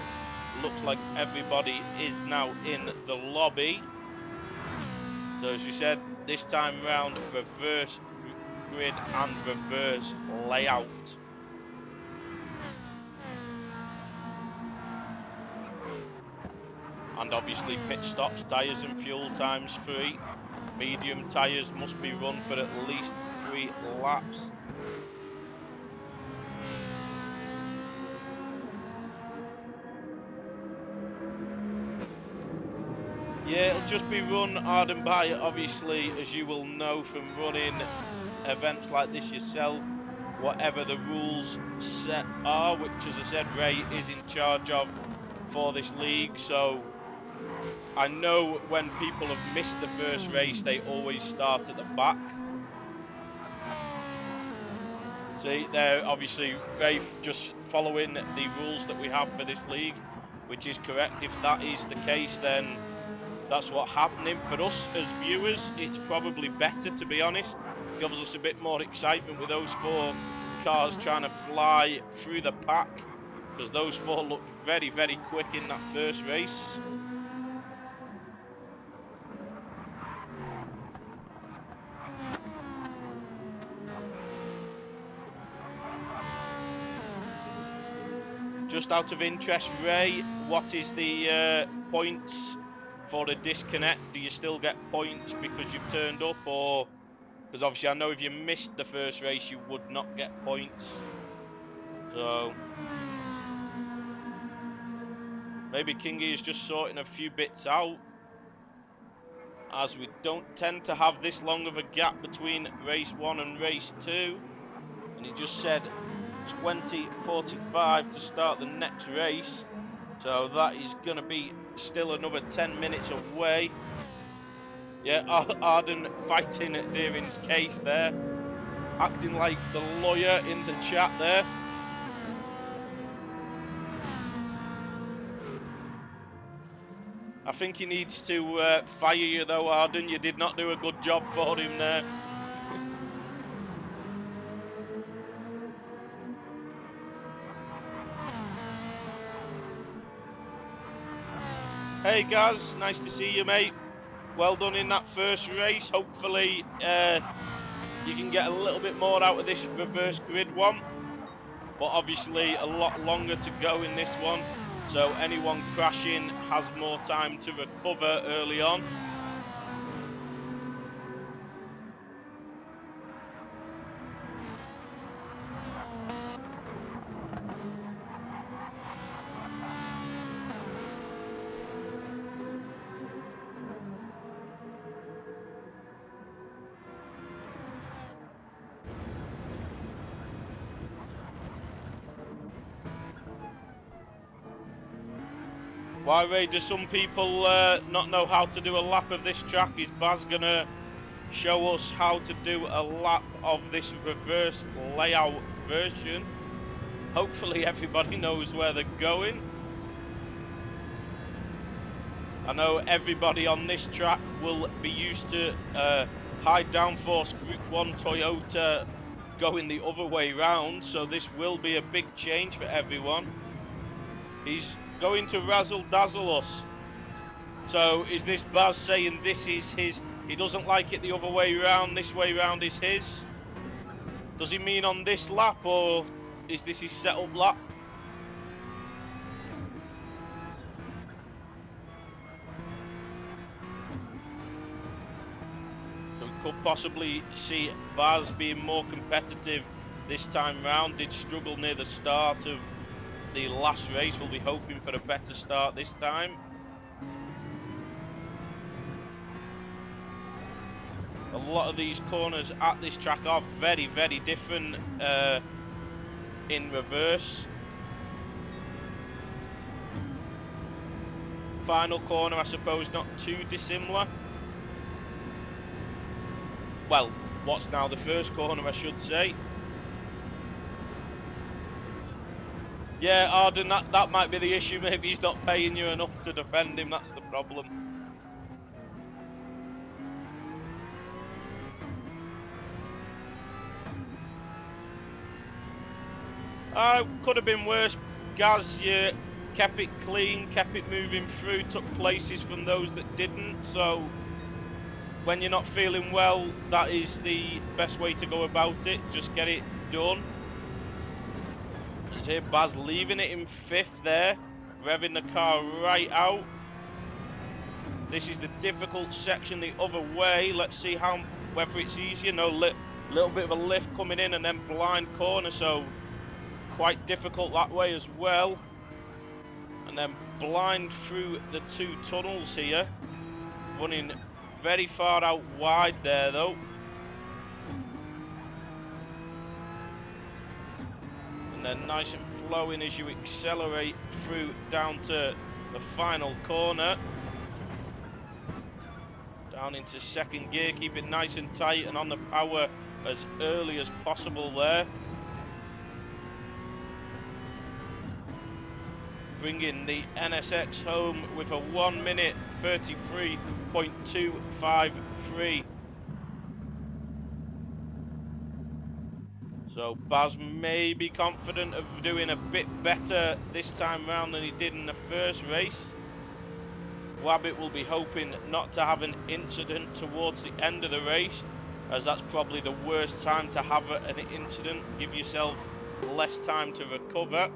Looks like everybody is now in the lobby. So as we said, this time round, reverse grid and reverse layout. And obviously pit stops, tyres and fuel times 3. Medium tyres must be run for at least 3 laps. Yeah, it'll just be run hard and by, obviously, as you will know from running events like this yourself, whatever the rules set are, which, as I said, Ray is in charge of for this league. So I know when people have missed the first race, they always start at the back. See, they're obviously Ray just following the rules that we have for this league, which is correct. If that is the case, then that's what's happening. For us as viewers, it's probably better, to be honest. It gives us a bit more excitement with those 4 cars trying to fly through the pack, because those 4 looked very, very quick in that first race. Just out of interest, Ray, what is the points for a disconnect? Do you still get points because you've turned up, or because obviously I know if you missed the first race you would not get points, so maybe Kingy is just sorting a few bits out, as we don't tend to have this long of a gap between race 1 and race 2, and he just said 20:45 to start the next race, so that is going to be still another 10 minutes away. Yeah, Arden fighting at Deering's case there, acting like the lawyer in the chat there. I think he needs to fire you though, Arden. You did not do a good job for him there. Hey Gaz, nice to see you, mate. Well done in that first race. Hopefully you can get a little bit more out of this reverse grid one, but obviously a lot longer to go in this one, so anyone crashing has more time to recover early on. Why, Ray, do some people not know how to do a lap of this track? Is Baz going to show us how to do a lap of this reverse layout version? Hopefully everybody knows where they're going. I know everybody on this track will be used to high downforce Group 1 Toyota going the other way round, so this will be a big change for everyone. He's going to razzle dazzle us. So is this Baz saying this is his, he doesn't like it the other way round, this way round is his? Does he mean on this lap, or is this his setup lap? So we could possibly see Baz being more competitive this time round. Did struggle near the start of the last race. We'll be hoping for a better start this time. A lot of these corners at this track are very, very different in reverse. Final corner, I suppose, not too dissimilar. Well, what's now the first corner, I should say. Yeah, Arden, that might be the issue. Maybe he's not paying you enough to defend him. That's the problem. Could have been worse. Gaz, you kept it clean, kept it moving through, took places from those that didn't. So when you're not feeling well, that is the best way to go about it. Just get it done. As here, Baz leaving it in 5th there, revving the car right out. This is the difficult section the other way. Let's see whether it's easier. No, little bit of a lift coming in and then blind corner, so quite difficult that way as well. And then blind through the 2 tunnels here. Running very far out wide there though. And then nice and flowing as you accelerate through down to the final corner. Down into 2nd gear, keep it nice and tight and on the power as early as possible there. Bringing the NSX home with a 1 minute 33.253. So Baz may be confident of doing a bit better this time round than he did in the first race. Wabbit will be hoping not to have an incident towards the end of the race, as that's probably the worst time to have an incident. Give yourself less time to recover.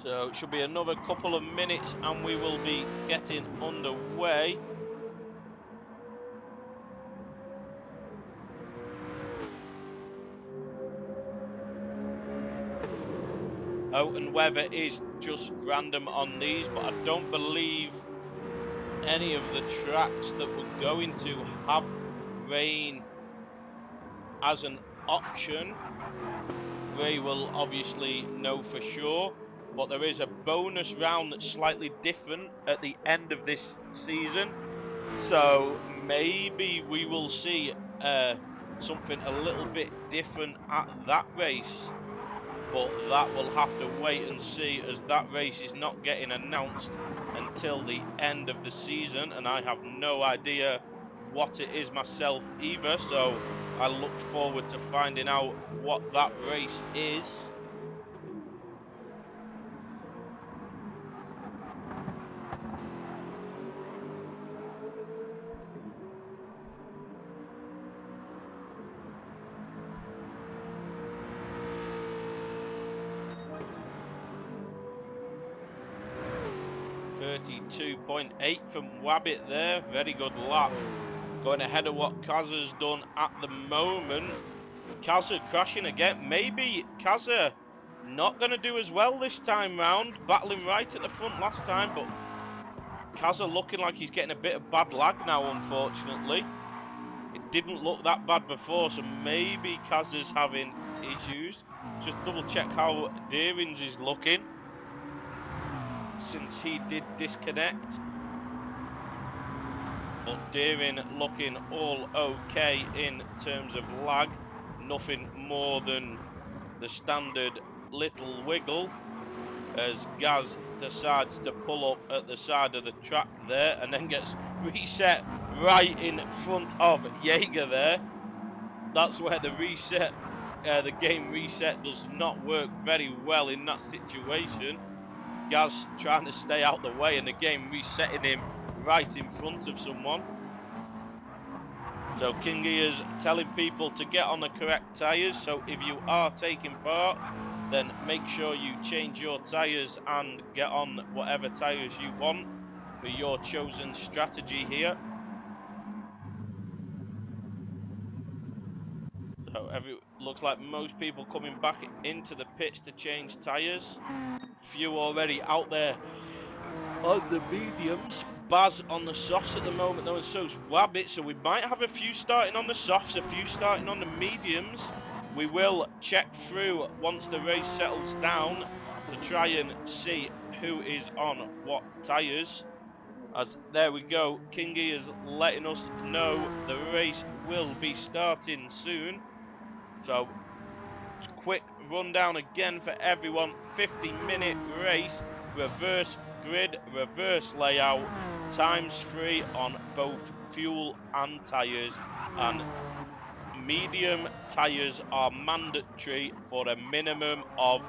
So it should be another couple of minutes and we will be getting underway. Oh, and weather is just random on these, but I don't believe any of the tracks that we're going to have rain as an option. Ray will obviously know for sure. But there is a bonus round that's slightly different at the end of this season. So maybe we will see something a little bit different at that race. But that will have to wait and see, as that race is not getting announced until the end of the season. And I have no idea what it is myself either. So I look forward to finding out what that race is. .8 from Wabbit there. Very good lap. Going ahead of what Kazza's done at the moment. Kazza crashing again. Maybe Kazza not going to do as well this time round. Battling right at the front last time, but Kazza looking like he's getting a bit of bad lag now, unfortunately. It didn't look that bad before, so maybe Kaz is having issues. Just double check how Deering's is looking, since he did disconnect. But Deering looking all okay in terms of lag. Nothing more than the standard little wiggle as Gaz decides to pull up at the side of the track there and then gets reset right in front of Jaeger there. That's where the reset, the game reset does not work very well in that situation. Gaz trying to stay out the way and the game resetting him right in front of someone. So Kingy is telling people to get on the correct tyres. So if you are taking part, then make sure you change your tyres and get on whatever tyres you want for your chosen strategy here. So looks like most people coming back into the pits to change tyres. Few already out there on the mediums. Baz on the softs at the moment though, and so's Wabbit, so we might have a few starting on the softs, a few starting on the mediums. We will check through once the race settles down to try and see who is on what tyres. As there we go, Kingy is letting us know the race will be starting soon. So quick rundown again for everyone. 50-minute race, reverse grid, reverse layout, ×3 on both fuel and tyres, and medium tyres are mandatory for a minimum of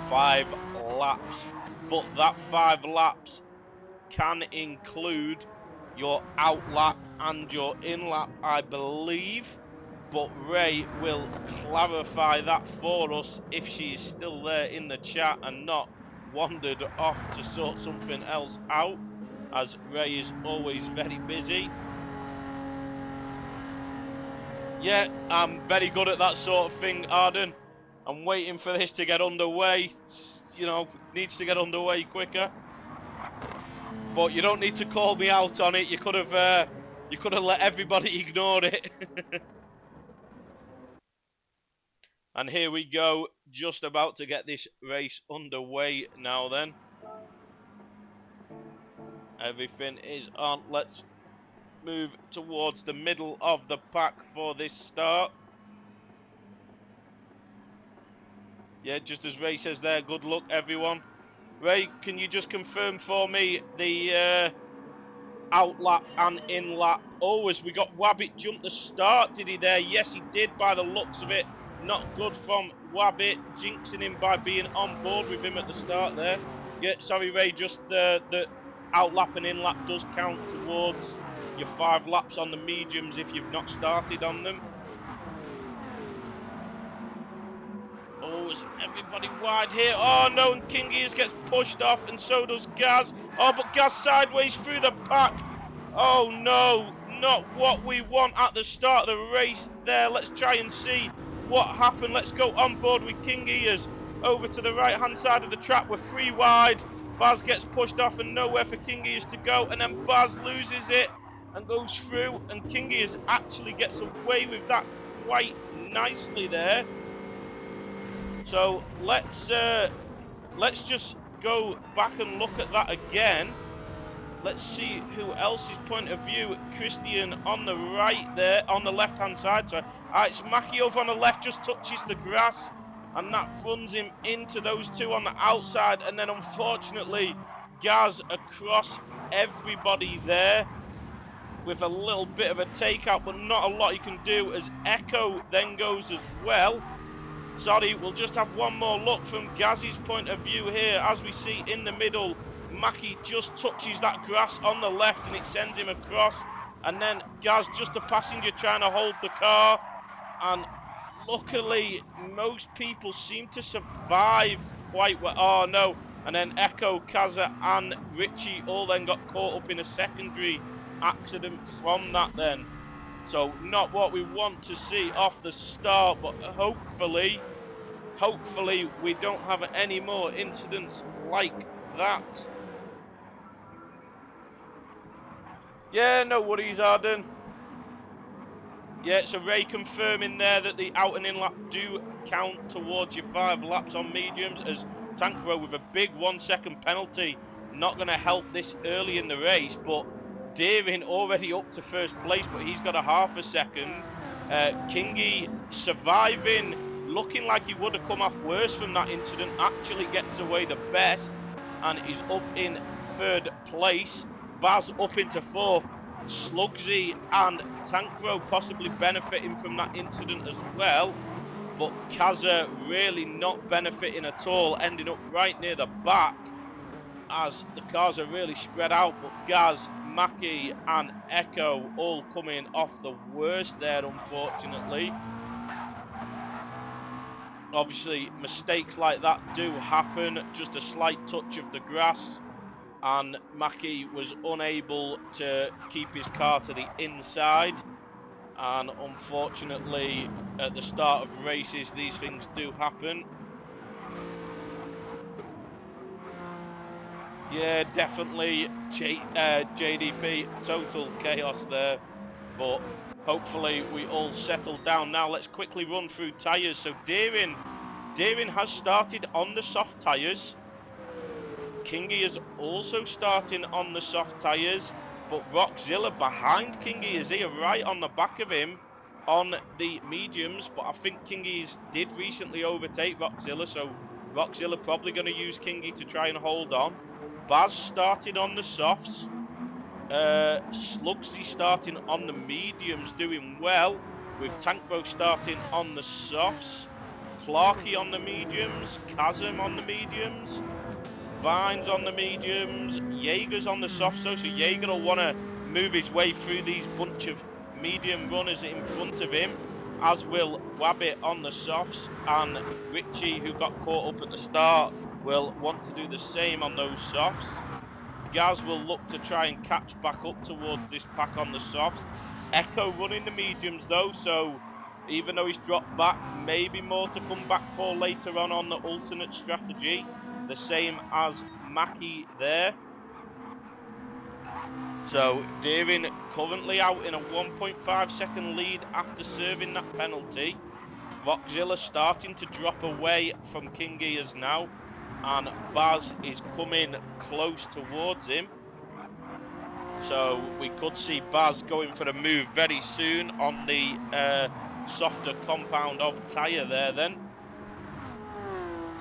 5 laps, but that 5 laps can include your out lap and your in lap, I believe. But Ray will clarify that for us if she is still there in the chat and not wandered off to sort something else out, as Ray is always very busy. Yeah, I'm very good at that sort of thing, Arden. I'm waiting for this to get underway. You know, needs to get underway quicker. But you don't need to call me out on it. You could have let everybody ignore it. And here we go, just about to get this race underway now then. Everything is on. Let's move towards the middle of the pack for this start. Yeah, just as Ray says there, good luck everyone. Ray, can you just confirm for me the out lap and in lap? Oh, as we got Wabbit jump the start, did he there? Yes, he did by the looks of it. Not good from Wabbit, jinxing him by being on board with him at the start there. Yeah, sorry Ray, just the out lap and in lap does count towards your 5 laps on the mediums if you've not started on them. Oh, is everybody wide here? Oh no, and Kingy gets pushed off, and so does Gaz. Oh, but Gaz sideways through the pack. Oh no, not what we want at the start of the race there. Let's try and see what happened. Let's go on board with Kingy over to the right hand side of the track. We're 3 wide. Baz gets pushed off and nowhere for Kingy to go, and then Baz loses it and goes through, and Kingy actually gets away with that quite nicely there. So let's just go back and look at that again. Let's see who else's point of view. Christian on the right there, on the left hand side. So it's Mackie over on the left, just touches the grass, and that runs him into those 2 on the outside. And then unfortunately, Gaz across everybody there with a little bit of a takeout, but not a lot you can do, as Echo then goes as well. Sorry, we'll just have one more look from Gaz's point of view here. As we see in the middle, Mackie just touches that grass on the left and it sends him across. And then Gaz, just a passenger, trying to hold the car. And luckily, most people seem to survive quite well. Oh no, and then Echo, Kaza and Richie all then got caught up in a secondary accident from that then. So not what we want to see off the start, but hopefully we don't have any more incidents like that. Yeah, no worries, Arden. Yeah, so Ray confirming there that the out and in lap do count towards your 5 laps on mediums, as Tankro with a big 1 second penalty. Not going to help this early in the race, but Deering already up to first place, but he's got a half a second. Kingy surviving, looking like he would have come off worse from that incident, actually gets away the best and is up in third place. Baz up into fourth. Slugsy and Tankro possibly benefiting from that incident as well, but Kaza really not benefiting at all, ending up right near the back as the cars are really spread out. But Gaz, Mackie and Echo all coming off the worst there, unfortunately. Obviously, mistakes like that do happen, just a slight touch of the grass, and Mackie was unable to keep his car to the inside. And unfortunately, at the start of races, these things do happen. Yeah, definitely JDP, total chaos there. But hopefully we all settle down now. Let's quickly run through tyres. So Deering has started on the soft tyres. Kingy is also starting on the soft tyres, but Rockzilla behind Kingy is here, right on the back of him on the mediums. But I think Kingy's did recently overtake Rockzilla, so Rockzilla probably going to use Kingy to try and hold on. Baz started on the softs. Slugsy starting on the mediums, doing well, with Tankbo starting on the softs. Clarkey on the mediums, Chasm on the mediums, Vines on the mediums, Jaeger's on the soft, so Jaeger will want to move his way through these bunch of medium runners in front of him, as will Wabbit on the softs, and Richie, who got caught up at the start, will want to do the same on those softs. Gaz will look to try and catch back up towards this pack on the softs. Echo running the mediums though, so even though he's dropped back, maybe more to come back for later on the alternate strategy. The same as Mackie there. So Deering currently out in a 1.5 second lead after serving that penalty. Rockzilla starting to drop away from King Gears now, and Baz is coming close towards him. So we could see Baz going for a move very soon on the softer compound of tyre there then.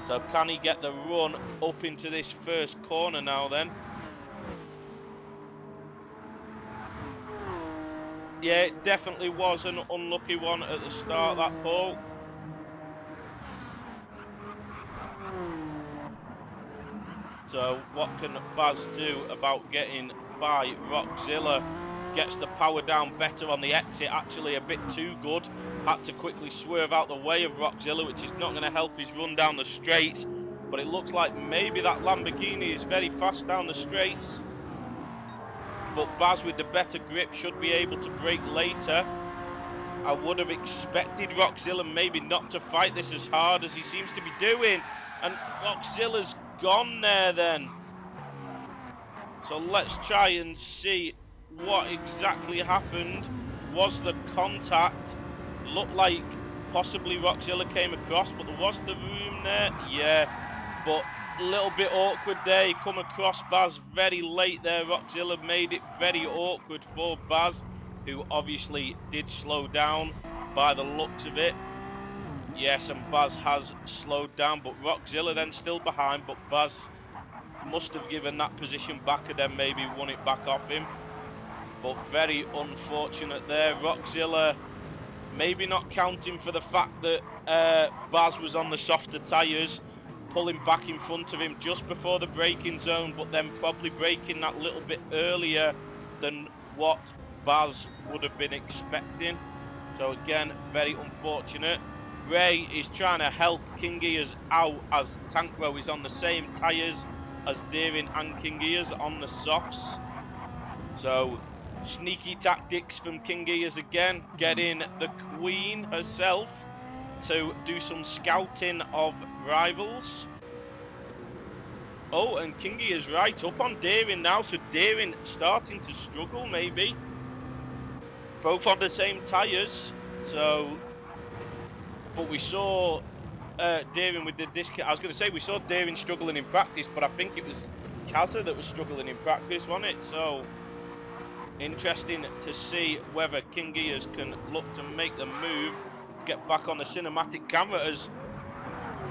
So can he get the run up into this first corner now then? Yeah, it definitely was an unlucky one at the start, that pole. So what can Baz do about getting by Rockzilla? Gets the power down better on the exit, actually a bit too good. Had to quickly swerve out the way of Rockzilla, which is not going to help his run down the straights. But it looks like maybe that Lamborghini is very fast down the straights. But Baz with the better grip should be able to brake later. I would have expected Rockzilla maybe not to fight this as hard as he seems to be doing. And Rockzilla's gone there then. So let's try and see what exactly happened. Was the contact? Looked like possibly Rockzilla came across, but there was the room there. Yeah, but a little bit awkward there. He come across Baz very late there. Rockzilla made it very awkward for Baz, who obviously did slow down by the looks of it. Yes, and Baz has slowed down, but Rockzilla then still behind, but Baz must have given that position back and then maybe won it back off him. But very unfortunate there. Rockzilla maybe not counting for the fact that Baz was on the softer tyres, pulling back in front of him just before the braking zone, but then probably braking that little bit earlier than what Baz would have been expecting. So again, very unfortunate. Ray is trying to help King Gears out as Tankro is on the same tyres as Deering and King Gears on the softs. So sneaky tactics from King Gears again, getting the Queen herself to do some scouting of rivals. Oh, and Kingy is right up on Deering now, so Deering starting to struggle maybe. both on the same tyres. So, but we saw Deering with the disc. I was going to say we saw Deering struggling in practice, but I think it was Kaza that was struggling in practice, wasn't it? So, interesting to see whether King Gears can look to make the move, get back on the cinematic camera. As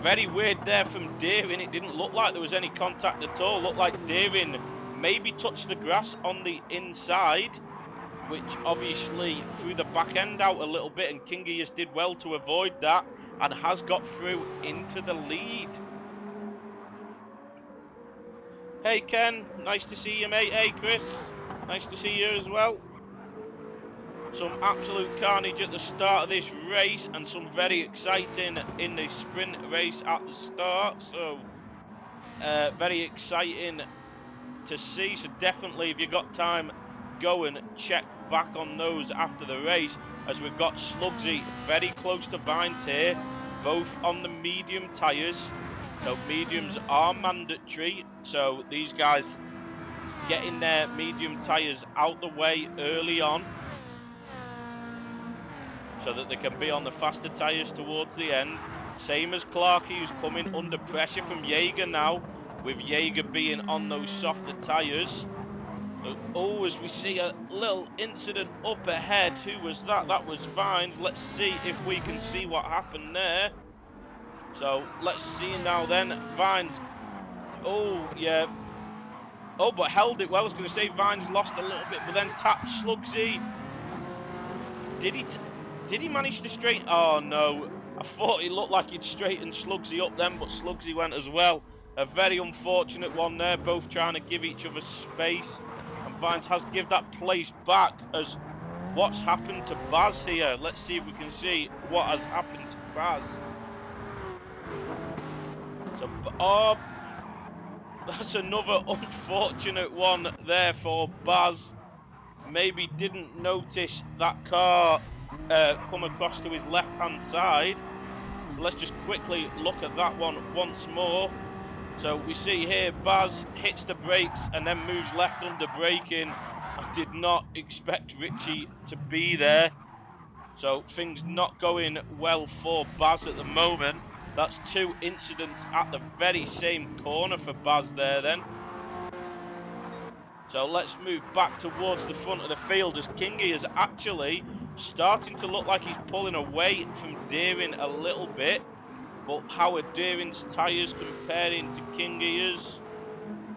very weird there from Deering. It didn't look like there was any contact at all. Looked like Deering maybe touched the grass on the inside, which obviously threw the back end out a little bit, and King Gears did well to avoid that and has got through into the lead. Hey Ken, nice to see you, mate. Hey Chris, nice to see you as well. Some absolute carnage at the start of this race, and some very exciting in the sprint race at the start. So very exciting to see. So definitely, if you've got time, go and check back on those after the race, as we've got Slugsy very close to Vines here, both on the medium tyres. So mediums are mandatory, so these guys getting their medium tyres out the way early on so that they can be on the faster tyres towards the end. Same as Clarkey, who's coming under pressure from Jaeger now, with Jaeger being on those softer tyres. Oh, as we see a little incident up ahead. Who was that? That was Vines. Let's see if we can see what happened there. So let's see now then. Vines. Oh, yeah. Oh, but held it well. I was going to say Vines lost a little bit, but then tapped Slugsy. Did he manage to straighten? Oh, no. I thought it looked like he'd straightened Slugsy up then, but Slugsy went as well. A very unfortunate one there, both trying to give each other space. And Vines has give that place back. As what's happened to Baz here? Let's see if we can see what has happened to Baz. So, oh, that's another unfortunate one there for Baz. Maybe didn't notice that car come across to his left-hand side. Let's just quickly look at that one once more. So we see here Baz hits the brakes and then moves left under braking. I did not expect Richie to be there. So things not going well for Baz at the moment. That's two incidents at the very same corner for Baz there then. So let's move back towards the front of the field, as Kingy is actually starting to look like he's pulling away from Deering a little bit. But how are Deering's tyres comparing to Kingy's?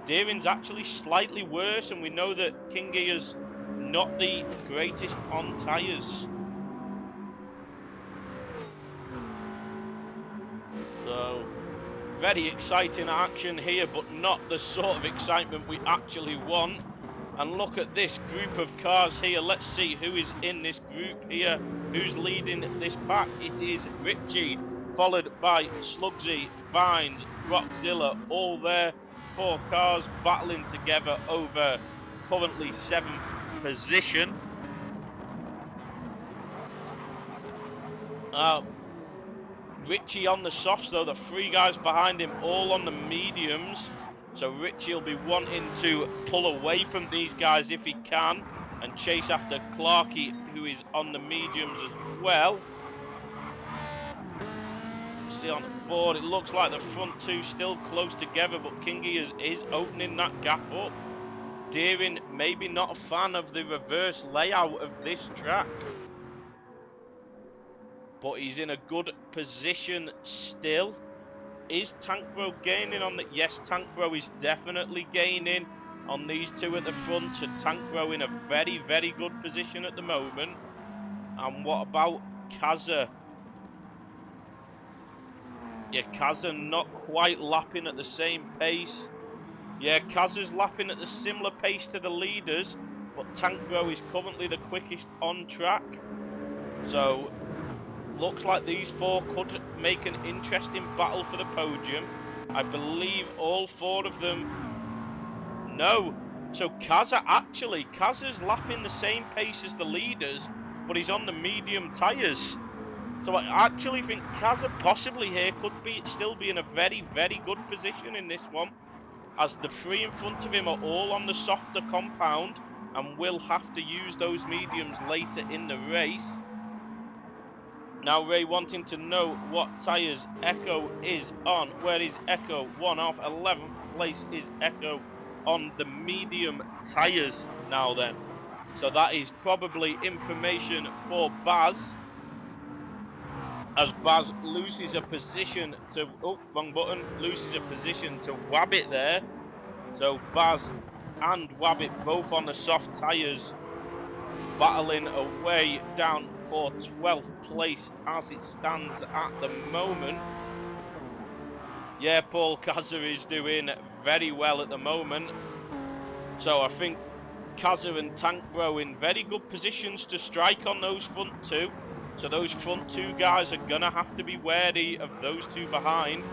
Deering's actually slightly worse, and we know that Kingy is not the greatest on tyres. So, very exciting action here, but not the sort of excitement we actually want. And look at this group of cars here. Let's see who is in this group here. Who's leading this pack? It is Richie, followed by Slugsy, Vines, Rockzilla, all there. 4 cars battling together over currently 7th position. Richie on the softs though, the 3 guys behind him all on the mediums. So Richie will be wanting to pull away from these guys if he can and chase after Clarkey, who is on the mediums as well. See on the board, it looks like the front 2 still close together, but Kingy is opening that gap up. Deering maybe not a fan of the reverse layout of this track, but he's in a good position still. Is Tankbro gaining on the... Yes, Tankbro is definitely gaining on these 2 at the front. So Tankbro in a very, very good position at the moment. And what about Kaza? Yeah, Kaza not quite lapping at the same pace. Yeah, Kaza's lapping at the similar pace to the leaders, but Tankbro is currently the quickest on track. So looks like these 4 could make an interesting battle for the podium. I believe all 4 of them... No. So Kaza's lapping the same pace as the leaders, but he's on the medium tyres. So I actually think Kaza possibly here could still be in a very, very good position in this one, as the 3 in front of him are all on the softer compound. and will have to use those mediums later in the race. Now Ray wanting to know what tyres Echo is on. Where is Echo? 1 off. 11th place is Echo on the medium tyres now then. So that is probably information for Baz, as Baz loses a position to, oh, wrong button, loses a position to Wabbit there. So Baz and Wabbit both on the soft tyres, battling away down for 12th place as it stands at the moment. Yeah, Paul Kazza is doing very well at the moment. So I think Kazza and Tank Bro in very good positions to strike on those front two. So those front two guys are going to have to be wary of those two behind.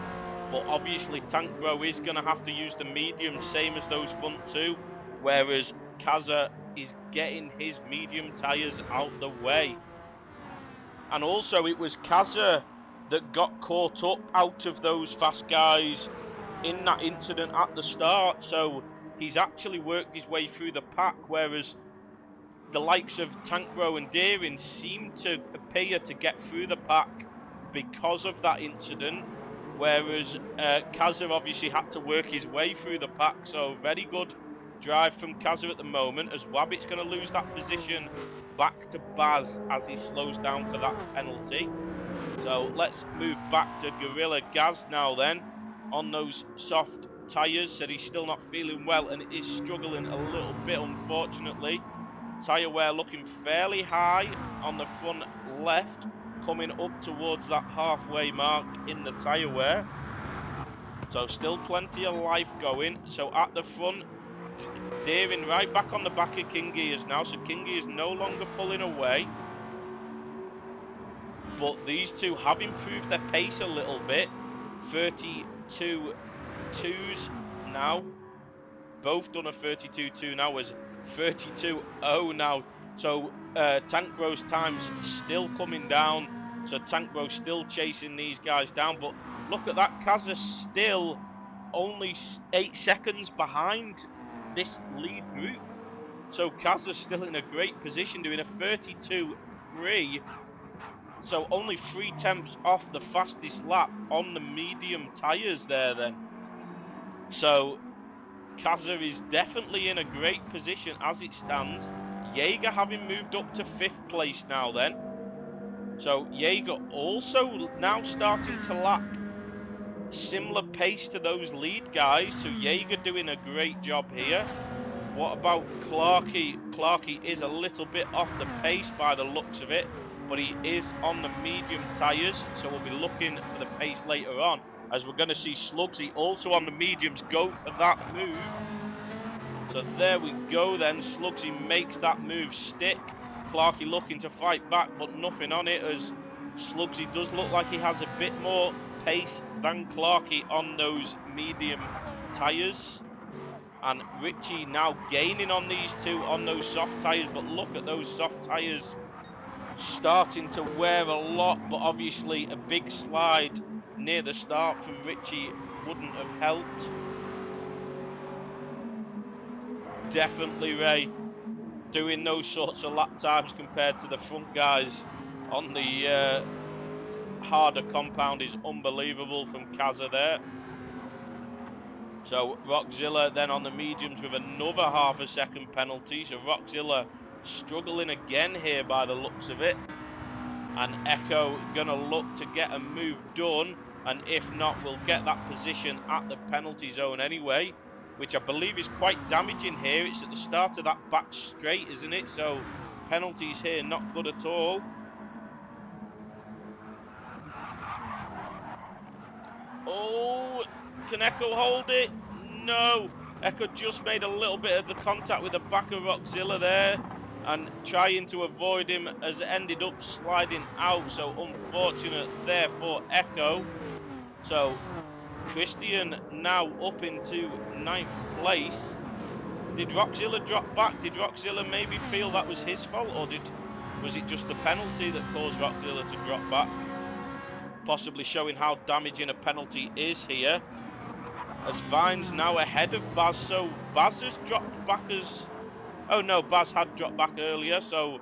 But obviously Tank Bro is going to have to use the medium, same as those front two. Whereas Kazza is getting his medium tyres out the way. And also it was Kazza that got caught up out of those fast guys in that incident at the start. So he's actually worked his way through the pack, whereas the likes of Tank Bro and Deering seem to appear to get through the pack because of that incident, whereas Kazza obviously had to work his way through the pack. So very good drive from Kazza at the moment, as Wabbit's going to lose that position back to Baz as he slows down for that penalty. So let's move back to Gorilla Gaz now then on those soft tyres. Said he's still not feeling well and is struggling a little bit, unfortunately. Tyre wear looking fairly high on the front left, coming up towards that halfway mark in the tyre wear. So still plenty of life going. So at the front, Deering right back on the back of King Gears now. So King Gears no longer pulling away. But these two have improved their pace a little bit. 32.2s now. Both done a 32.2 now, as 32.0 now. So Tank Bro's time's still coming down. So Tank Bro's still chasing these guys down. But look at that, Kazza's still only 8 seconds behind this lead group. So Kazza's still in a great position, doing a 32.3. So only 3/10 off the fastest lap on the medium tyres there then. So Kazza is definitely in a great position as it stands. Jaeger having moved up to 5th place now then. So Jaeger also now starting to lap similar pace to those lead guys. So Jaeger doing a great job here. What about Clarkey? Clarkey is a little bit off the pace by the looks of it, but he is on the medium tyres, so we'll be looking for the pace later on, as we're going to see Slugsy also on the mediums go for that move. So there we go then, Slugsy makes that move stick. Clarkey looking to fight back, but nothing on it, as Slugsy does look like he has a bit more pace than Clarkey on those medium tyres. And Richie now gaining on these two on those soft tyres, but look at those soft tyres starting to wear a lot, but obviously a big slide near the start from Richie wouldn't have helped. Definitely Ray doing those sorts of lap times compared to the front guys on the harder compound is unbelievable from Kazza there. So Rockzilla then on the mediums with another half a second penalty. So Rockzilla struggling again here by the looks of it. And Echo going to look to get a move done. And if not, we'll get that position at the penalty zone anyway, which I believe is quite damaging here. It's at the start of that back straight, isn't it? So penalties here, not good at all. Oh, can Echo hold it? No. Echo just made a little bit of the contact with the back of Rockzilla there, and trying to avoid him has ended up sliding out. So unfortunate there for Echo. So Christian now up into 9th place. Did Rockzilla drop back? Did Rockzilla maybe feel that was his fault, or was it just the penalty that caused Rockzilla to drop back? Possibly showing how damaging a penalty is here. As Vine's now ahead of Baz, so Baz has dropped back as Oh no, Baz had dropped back earlier, so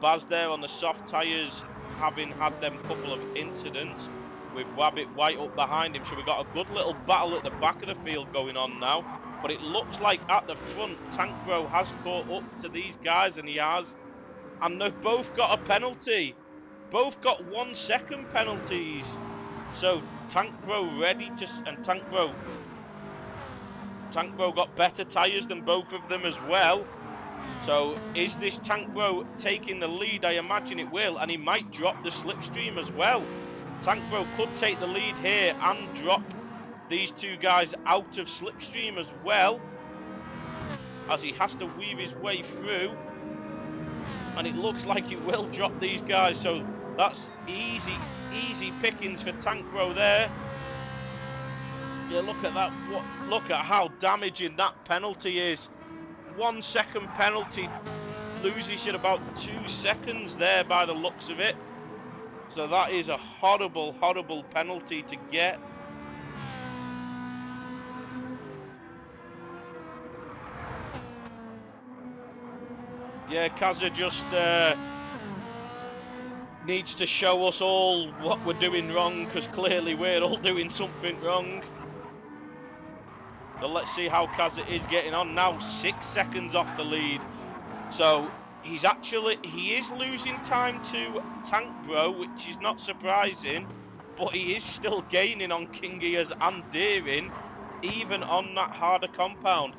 Baz there on the soft tyres, having had them couple of incidents, with Wabbit White up behind him. So we've got a good little battle at the back of the field going on now. But it looks like at the front, Tank Bro has caught up to these guys, and he has. And they've both got a penalty. Both got 1 second penalties. So Tank Bro ready to, and Tank Bro got better tyres than both of them as well. So is this Tank Bro taking the lead? I imagine it will, and he might drop the slipstream as well. Tank Bro could take the lead here and drop these two guys out of slipstream as well, as he has to weave his way through, and it looks like he will drop these guys. So that's easy pickings for Tank Bro there. Yeah, look at that. Look at how damaging that penalty is. 1 second penalty, loses you about 2 seconds there by the looks of it. So that is a horrible penalty to get. Yeah, Kazza just needs to show us all what we're doing wrong, because clearly we're all doing something wrong. So let's see how Kazza is getting on now. 6 seconds off the lead. So he is losing time to Tank Bro, which is not surprising, but he is still gaining on King Ears and Deering, even on that harder compound.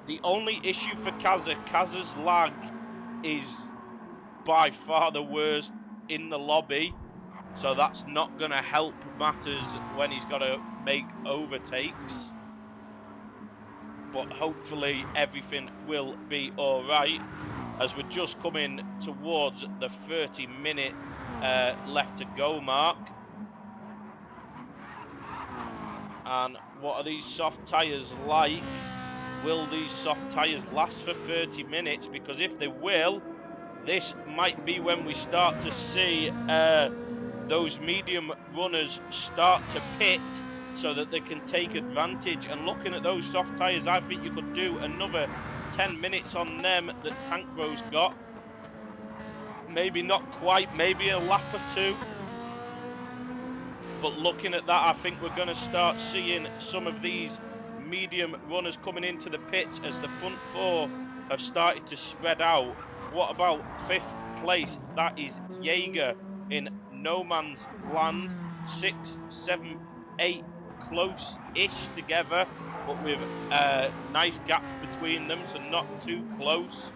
The only issue for Kazza's lag is by far the worst in the lobby, so that's not going to help matters when he's got to make overtakes. But hopefully everything will be all right, as we're just coming towards the 30-minute left to go mark. And what are these soft tyres like? Will these soft tyres last for 30 minutes? Because if they will, this might be when we start to see those medium runners start to pit, so that they can take advantage. And looking at those soft tyres, I think you could do another 10 minutes on them that Tank Bro's got. Maybe not quite, maybe a lap or two. But looking at that, I think we're going to start seeing some of these medium runners coming into the pit as the front four have started to spread out. What about 5th place? That is Jaeger in no man's land. 6th, 7th, 8th, close-ish together, but with nice gaps between them, so not too close.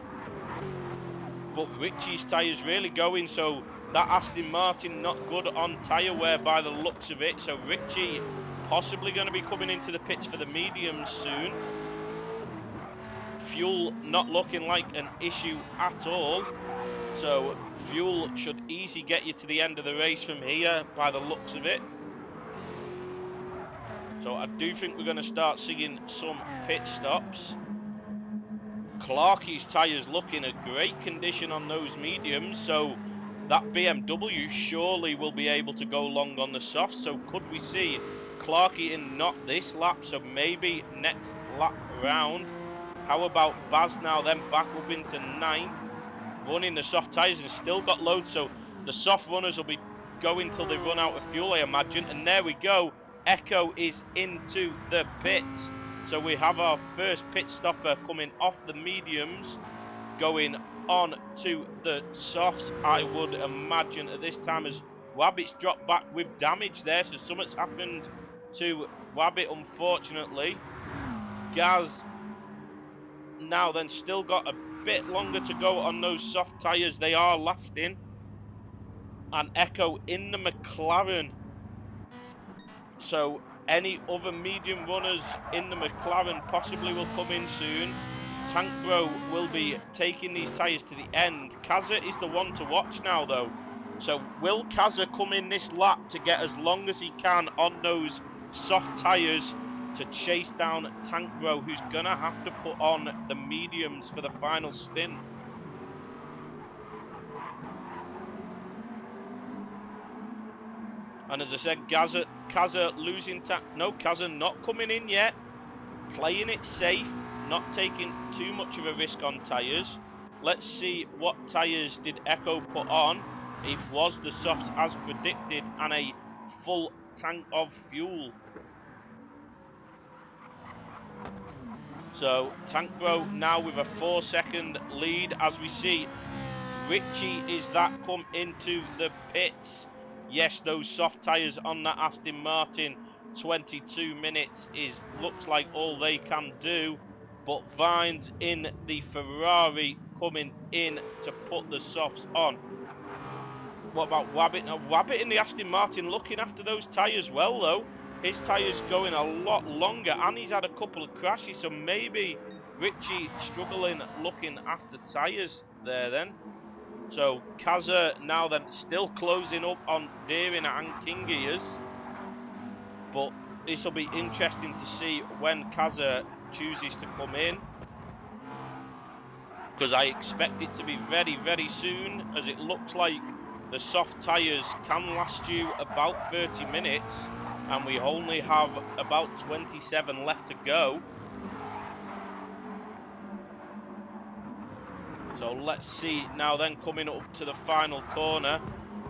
But Richie's tyres really going, so that Aston Martin not good on tyre wear by the looks of it. So Richie possibly going to be coming into the pits for the mediums soon. Fuel not looking like an issue at all. So fuel should easily get you to the end of the race from here by the looks of it. So I do think we're going to start seeing some pit stops. Clarkie's tyres look in a great condition on those mediums, so that BMW surely will be able to go long on the soft. So could we see Clarkie in not this lap, so maybe next lap round? How about Baz now then back up into 9th, running the soft tyres and still got loads, so the soft runners will be going till they run out of fuel, I imagine. And there we go, Echo is into the pits. So we have our first pit stopper coming off the mediums, going on to the softs, I would imagine at this time, as Wabbit's dropped back with damage there, so something's happened to Wabbit, unfortunately. Gaz now then still got a bit longer to go on those soft tyres, they are lasting. And Echo in the McLaren, so any other medium runners in the McLaren possibly will come in soon. Tank Bro will be taking these tyres to the end. Kazza is the one to watch now though. So will Kazza come in this lap to get as long as he can on those soft tyres to chase down Tank Bro, who's going to have to put on the mediums for the final stint? And as I said, Kazza losing no, Kazza not coming in yet, playing it safe. not taking too much of a risk on tyres. Let's see what tyres did Echo put on. It was the softs as predicted and a full tank of fuel. So Tank Bro now with a 4-second lead as we see Richie is that come into the pits. Yes, those soft tyres on that Aston Martin, 22 minutes looks like all they can do. But Vines in the Ferrari coming in to put the softs on. What about Wabbit? Now, Wabbit in the Aston Martin looking after those tyres well, though. His tyres going a lot longer, and he's had a couple of crashes, so maybe Richie struggling looking after tyres there then. So Kaza now then still closing up on Deering and King Gears. But this will be interesting to see when Kaza chooses to come in, because I expect it to be very, very soon, as it looks like the soft tyres can last you about 30 minutes, and we only have about 27 left to go. So let's see now then, coming up to the final corner.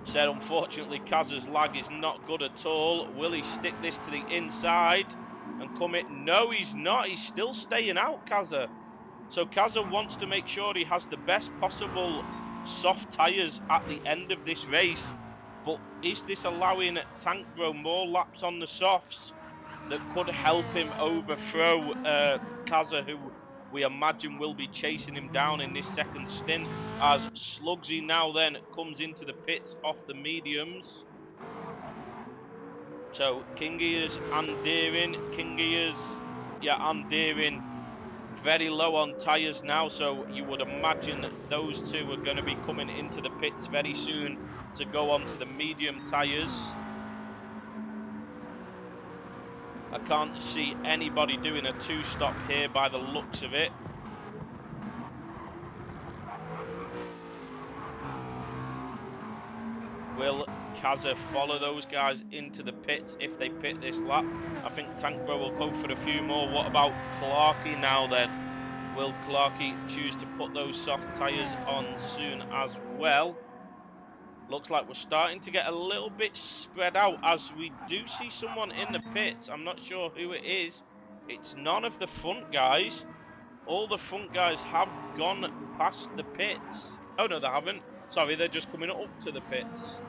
Said unfortunately Kaza's lag is not good at all. Will he stick this to the inside and come in? No, he's not. He's still staying out, Kaza. So Kaza wants to make sure he has the best possible soft tyres at the end of this race. But is this allowing Tank Bro more laps on the softs that could help him overthrow Kaza, who we imagine will be chasing him down in this second stint, as Slugsy now then comes into the pits off the mediums. So King Gears and Deering. King Gears, yeah, and Deering very low on tyres now, so you would imagine those two are going to be coming into the pits very soon to go on to the medium tyres. I can't see anybody doing a two-stop here by the looks of it. Will Kaza follow those guys into the pits if they pit this lap? I think Tank Bro will go for a few more. What about Clarkey now then? Will Clarkey choose to put those soft tyres on soon as well? Looks like we're starting to get a little bit spread out, as we do see someone in the pits. I'm not sure who it is. It's none of the front guys. All the front guys have gone past the pits. Oh, no, they haven't. Sorry, they're just coming up to the pits.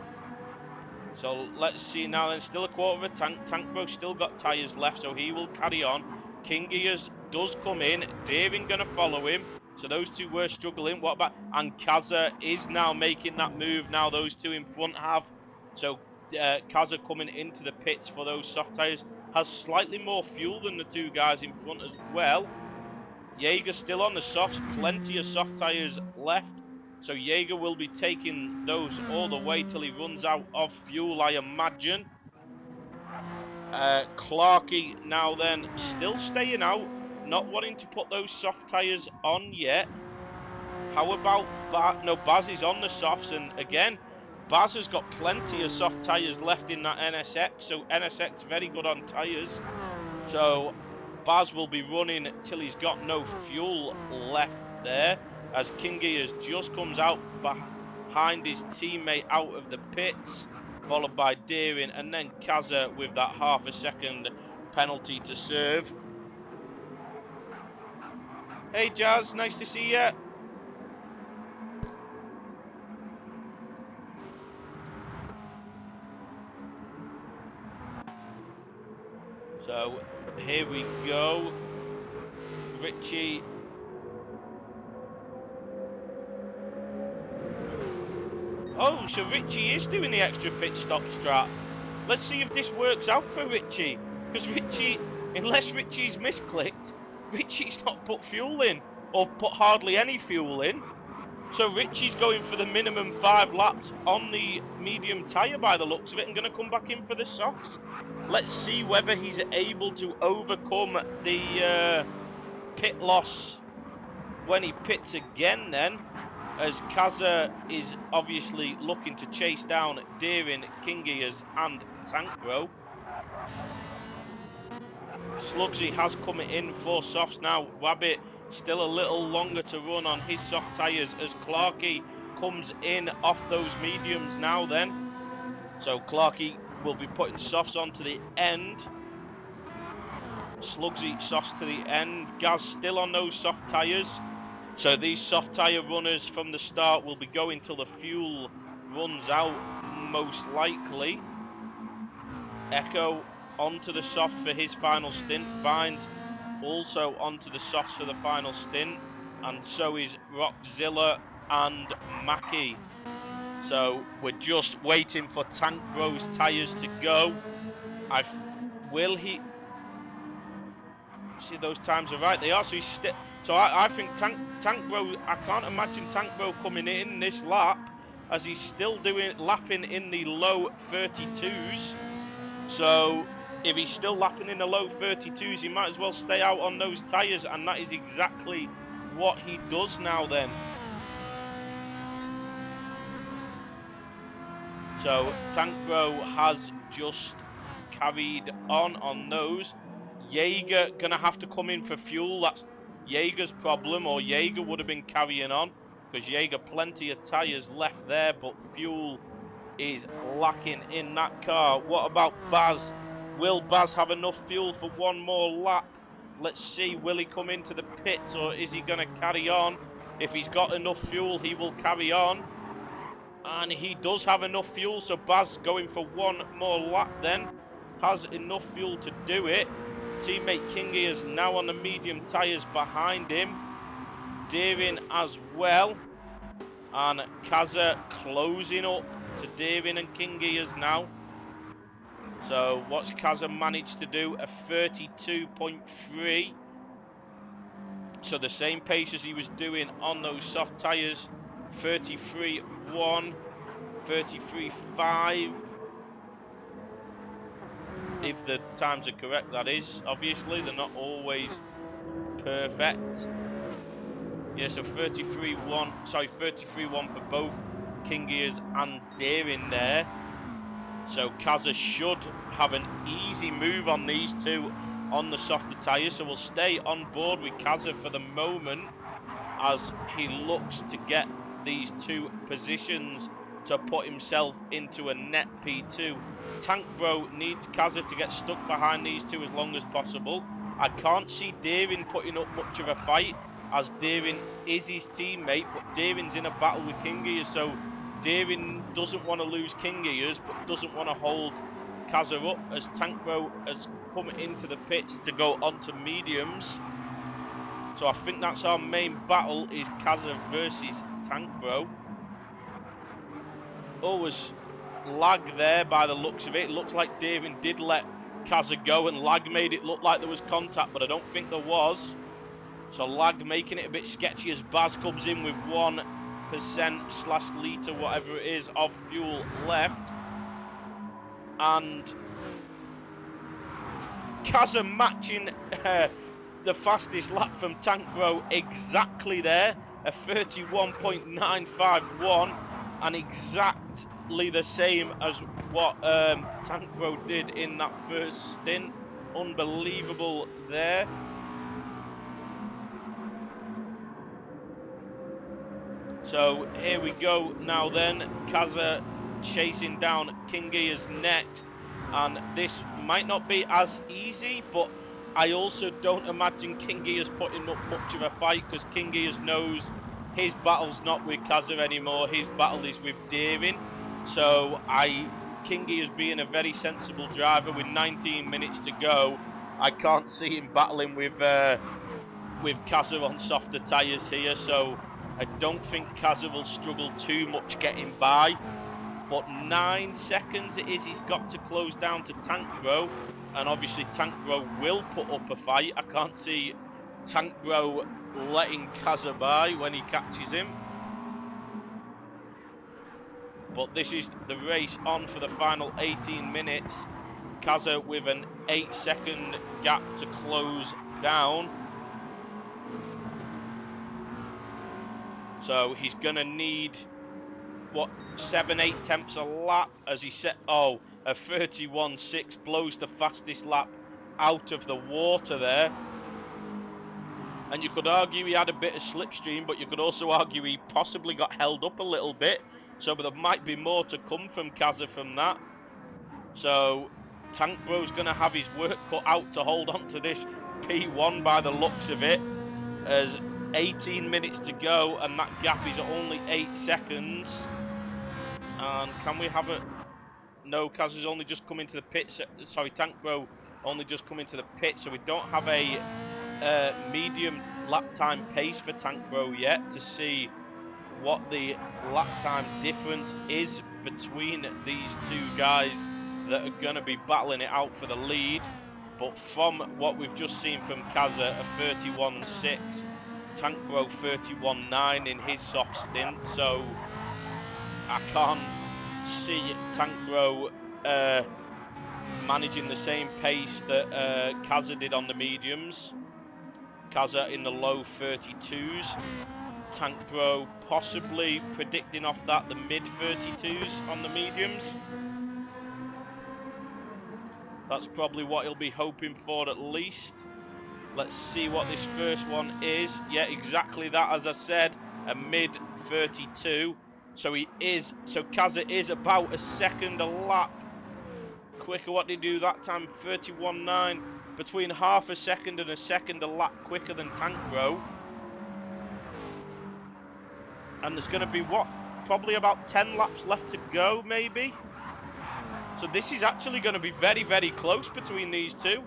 So let's see now then. Still a quarter of a tank. Tank Bro still got tyres left, so he will carry on. King Gears does come in. Deering going to follow him. So those two were struggling. What about... And Kaza is now making that move. Now those two in front have. So Kaza coming into the pits for those soft tyres. Has slightly more fuel than the two guys in front as well. Jaeger still on the softs. Plenty of soft tyres left. So Jaeger will be taking those all the way till he runs out of fuel, I imagine. Clarkey now then still staying out. Not wanting to put those soft tyres on yet. How about Baz? No, Baz is on the softs, and again, Baz has got plenty of soft tyres left in that NSX, so NSX very good on tyres. So Baz will be running till he's got no fuel left there, as King Gears just comes out behind his teammate out of the pits, followed by Deering, and then Kaza with that half a second penalty to serve. Hey Jazz, nice to see you. So here we go. Richie. Oh, so Richie is doing the extra pit stop strat. Let's see if this works out for Richie. Because Richie, unless Richie's misclicked, Richie's not put fuel in, or put hardly any fuel in. So Richie's going for the minimum 5 laps on the medium tyre by the looks of it, and going to come back in for the softs. Let's see whether he's able to overcome the pit loss when he pits again then, as Kaza is obviously looking to chase down Deering, King Gears and Tank Bro. Slugsy has come in for softs now. Wabbit still a little longer to run on his soft tyres as Clarkey comes in off those mediums now then. So Clarkey will be putting softs on to the end. Slugsy softs to the end. Gaz still on those soft tyres. So these soft tyre runners from the start will be going till the fuel runs out, most likely. Echo onto the soft for his final stint. Vines also onto the softs for the final stint. And so is Rockzilla and Mackie. So we're just waiting for Tank Bro's tyres to go. Will he... See, those times are right. They are. So he's so I think Tank Bro. I can't imagine Tank Bro coming in this lap as he's still lapping in the low 32s. So if he's still lapping in the low 32s, he might as well stay out on those tyres, and that is exactly what he does now. Then. So Tank Bro has just carried on those. Jaeger gonna have to come in for fuel. That's Jaeger's problem, or Jaeger would have been carrying on because Jaeger plenty of tyres left there, but fuel is lacking in that car. What about Baz? Will Baz have enough fuel for one more lap? Let's see, will he come into the pits or is he gonna carry on? If he's got enough fuel, he will carry on. And he does have enough fuel, so Baz going for one more lap then. Has enough fuel to do it. Teammate Kingy is now on the medium tyres behind him. Deering as well. And Kaza closing up to Deering and Kingy is now. So what's Kaza managed to do? A 32.3. So the same pace as he was doing on those soft tyres. 33.1, 33.5. If the times are correct, that is. Obviously, they're not always perfect. Yeah, so 33.1, sorry, 33.1 for both Kingiers and Deering there. So Kaza should have an easy move on these two on the softer tyres. So we'll stay on board with Kaza for the moment as he looks to get these two positions to put himself into a net P2. Tank Bro needs Kaza to get stuck behind these two as long as possible. I can't see Deering putting up much of a fight as Deering is his teammate, but Deering's in a battle with Kingiers, so Deering doesn't want to lose Kingiers, but doesn't want to hold Kaza up as Tank Bro has come into the pits to go onto mediums. So I think that's our main battle, is Kaza versus Tank Bro. Always lag there by the looks of it. It looks like Deering did let Kaza go, and lag made it look like there was contact, but I don't think there was. So lag making it a bit sketchy as Baz comes in with 1%/litre, whatever it is, of fuel left. And Kaza matching the fastest lap from Tank Bro exactly there, a 31.951, and exactly the same as what Tank Bro did in that first stint. Unbelievable there. So here we go now then. Kaza chasing down Kingiers next, and this might not be as easy, but I also don't imagine Kingiers putting up much of a fight, because Kingiers knows his battle's not with Kaza anymore, his battle is with Deering. So Kingiers being a very sensible driver with 19 minutes to go, I can't see him battling with Kaza on softer tyres here, so I don't think Kaza will struggle too much getting by. But 9 seconds it is he's got to close down to Tank Bro, and obviously Tank Bro will put up a fight. I can't see Tank Bro letting Kaza by when he catches him. But this is the race on for the final 18 minutes. Kaza with an 8-second gap to close down. So he's going to need, what, 7-8 tenths a lap as he set, a 31.6 blows the fastest lap out of the water there. And you could argue he had a bit of slipstream, but you could also argue he possibly got held up a little bit. So there might be more to come from Kazza from that. So Tank Bro's going to have his work cut out to hold on to this P1 by the looks of it. As 18 minutes to go, and that gap is only 8 seconds. And can we have a... No, Kazza's only just come into the pit. Sorry, Tank Bro only just come into the pit, so we don't have a medium lap time pace for Tank Bro yet to see what the lap time difference is between these two guys that are going to be battling it out for the lead. But from what we've just seen from Kazza, a 31.6, Tank Bro 31.9 in his soft stint, so I can't see Tank Bro managing the same pace that Kazza did on the mediums. Kazza in the low 32s. Tank Bro possibly predicting off that the mid 32s on the mediums. That's probably what he'll be hoping for at least. Let's see what this first one is. Yeah, exactly that, as I said, a mid 32. So Kazza is about a second a lap quicker. What did he do that time? 31.9. Between half a second and a second a lap quicker than Tank Bro. And there's going to be, what, probably about 10 laps left to go, maybe? So this is actually going to be very, very close between these two.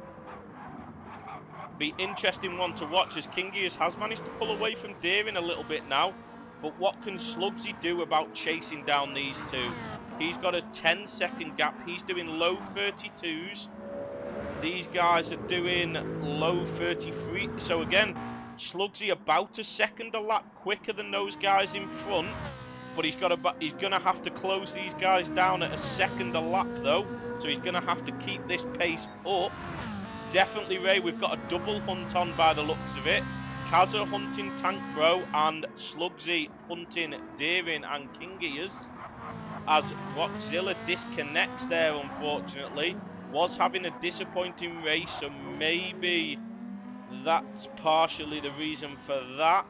Be interesting one to watch, as Kingius has managed to pull away from Deering a little bit now. But what can Slugsy do about chasing down these two? He's got a 10-second gap. He's doing low 32s. These guys are doing low 33. So again, Slugsy about a second a lap quicker than those guys in front. But he's going to have to close these guys down at a second a lap though. So he's going to have to keep this pace up. Definitely, Ray, we've got a double hunt on by the looks of it. Kazza hunting Tank Bro and Slugsy hunting Deering and Kingius. As Rockzilla disconnects there, unfortunately. Was having a disappointing race, so maybe that's partially the reason for that.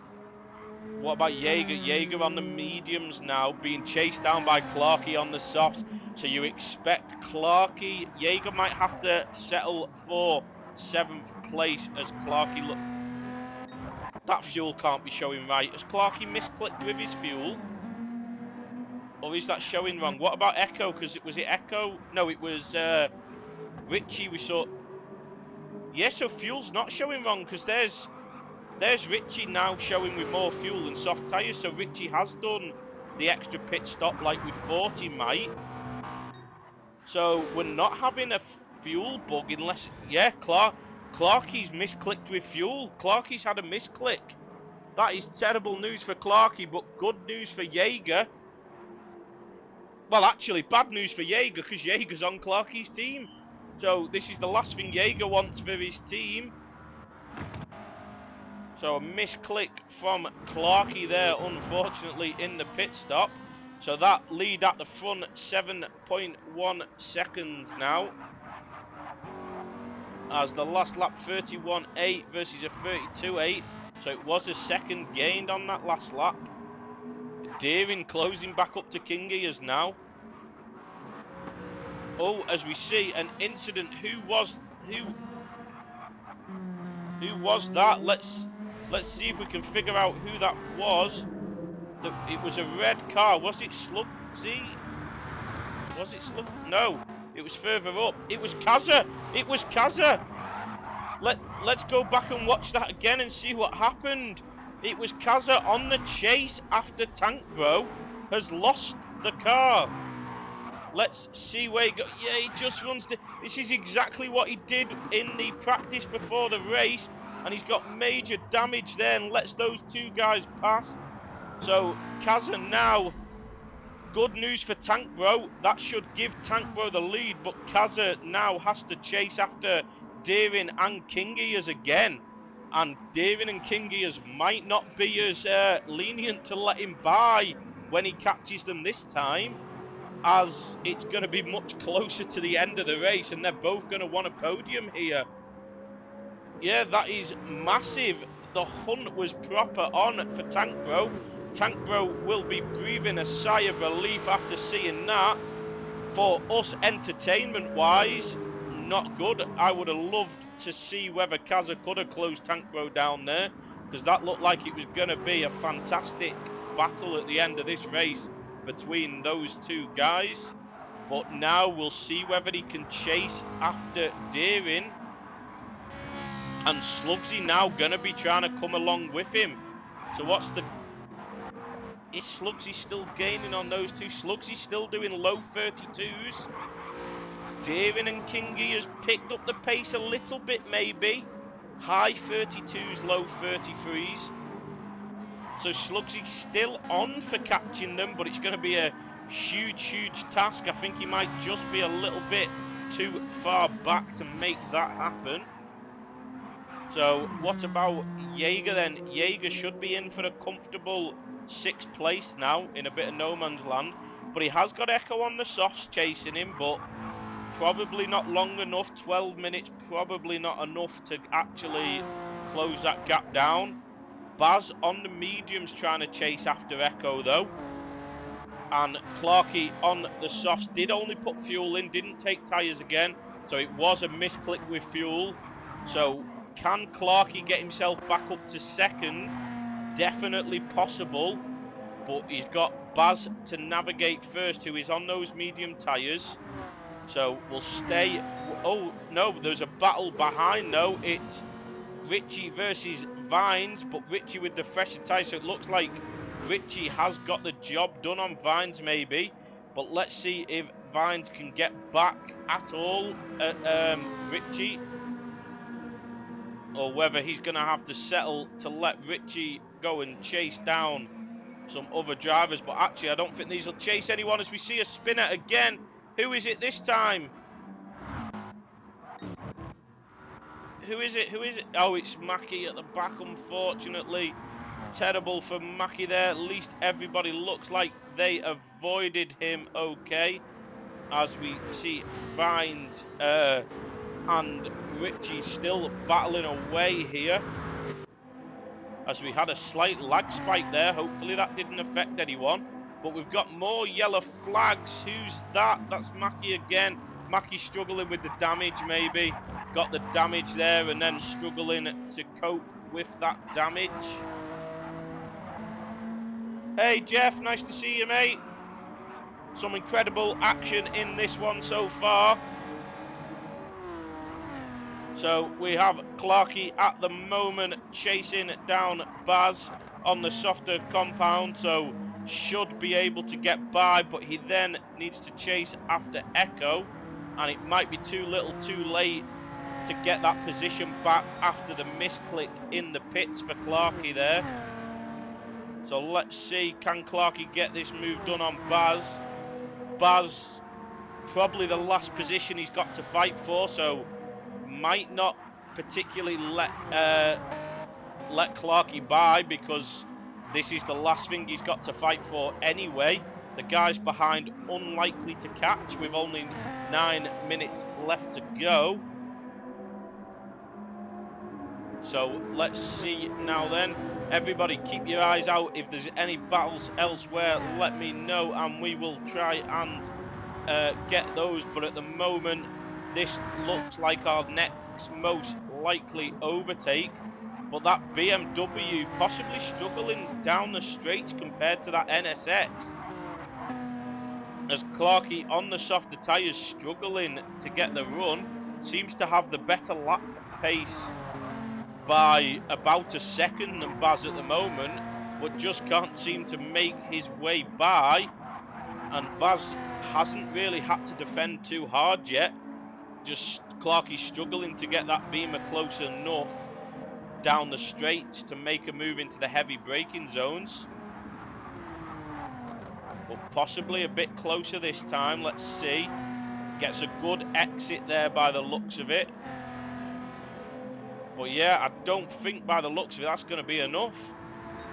What about Jaeger? Jaeger on the mediums now, being chased down by Clarkey on the softs. So you expect Clarkey, Jaeger might have to settle for 7th place as Clarkey look. That fuel can't be showing right. Has Clarkey misclicked with his fuel? Or is that showing wrong? What about Echo? Because was it Echo? No, it was Richie we saw. Yeah, so fuel's not showing wrong, because there's Richie now showing with more fuel and soft tyres. So Richie has done the extra pit stop like we thought he might. So we're not having a fuel bug unless, yeah, Clarkey's misclicked with fuel. Clarkey's had a misclick. That is terrible news for Clarkey, but good news for Jaeger. Well, actually, bad news for Jaeger, because Jaeger's on Clarkey's team. So this is the last thing Jaeger wants for his team. So a misclick from Clarkey there, unfortunately, in the pit stop. So that lead at the front, 7.1 seconds now. As the last lap, 31.8 versus a 32.8. So it was a second gained on that last lap. Deering closing back up to Kingius now. Oh, as we see an incident. Who was that? Let's see if we can figure out who that was. It was a red car. Was it Slugsy? Was it Slug? No, it was further up. It was Kazza. It was Kazza. Let's go back and watch that again and see what happened. It was Kazza on the chase after Tank Bro has lost the car. Let's see where he goes. Yeah, he just runs. This is exactly what he did in the practice before the race. And he's got major damage there and lets those two guys past. So Kazza now, good news for Tank Bro. That should give Tank Bro the lead. But Kazza now has to chase after Deering and Kingius again. And Deering and Kingius might not be as lenient to let him by when he catches them this time, as it's going to be much closer to the end of the race and they're both going to want a podium here. Yeah, that is massive. The hunt was proper on for Tank Bro. Tank Bro will be breathing a sigh of relief after seeing that. For us, entertainment-wise, not good. I would have loved to see whether Kaza could have closed Tank Bro down there, because that looked like it was going to be a fantastic battle at the end of this race between those two guys. But now we'll see whether he can chase after Deering. And Slugsy now going to be trying to come along with him. So what's the... Is Slugsy still gaining on those two? Slugsy still doing low 32s. Deering and Kingy has picked up the pace a little bit, maybe. High 32s, low 33s. So Slugsy's still on for catching them, but it's going to be a huge, huge task. I think he might just be a little bit too far back to make that happen. So what about Jaeger then? Jaeger should be in for a comfortable 6th place now in a bit of no man's land. But he has got Echo on the softs chasing him, but probably not long enough. 12 minutes, probably not enough to actually close that gap down. Baz on the mediums trying to chase after Echo though. And Clarkey on the softs did only put fuel in, didn't take tyres again. So it was a misclick with fuel. So can Clarkey get himself back up to 2nd? Definitely possible. But he's got Baz to navigate first, who is on those medium tyres. So we'll stay. Oh, no, there's a battle behind, though. It's Richie versus Vines, but Richie with the fresher tyres. So it looks like Richie has got the job done on Vines, maybe. But let's see if Vines can get back at all at Richie. Or whether he's going to have to settle to let Richie go and chase down some other drivers. But actually, I don't think these will chase anyone as we see a spinner again. Who is it this time? Who is it? Who is it? Oh, it's Mackie at the back, unfortunately. Terrible for Mackie there. At least everybody looks like they avoided him okay. As we see Vines and Richie still battling away here. As we had a slight lag spike there. Hopefully that didn't affect anyone. But we've got more yellow flags. Who's that? That's Mackie again. Mackie struggling with the damage maybe. Got the damage there and then struggling to cope with that damage. Hey Jeff, nice to see you, mate. Some incredible action in this one so far. So we have Clarkey at the moment chasing down Baz on the softer compound. So should be able to get by, but he then needs to chase after Echo. And it might be too little too late to get that position back after the misclick in the pits for Clarkey there. So let's see, can Clarkey get this move done on Baz? Baz, probably the last position he's got to fight for, so might not particularly let Clarkey by, because this is the last thing he's got to fight for anyway. The guys behind unlikely to catch with only 9 minutes left to go. So let's see now then. Everybody keep your eyes out. If there's any battles elsewhere, let me know and we will try and get those. But at the moment, this looks like our next most likely overtake. But that BMW possibly struggling down the straights compared to that NSX. As Clarkey on the softer tyres struggling to get the run, seems to have the better lap pace by about a second than Baz at the moment, but just can't seem to make his way by. And Baz hasn't really had to defend too hard yet. Just Clarkey struggling to get that Beamer close enough down the straights to make a move into the heavy braking zones. But possibly a bit closer this time, let's see. Gets a good exit there by the looks of it. But yeah, I don't think by the looks of it that's going to be enough.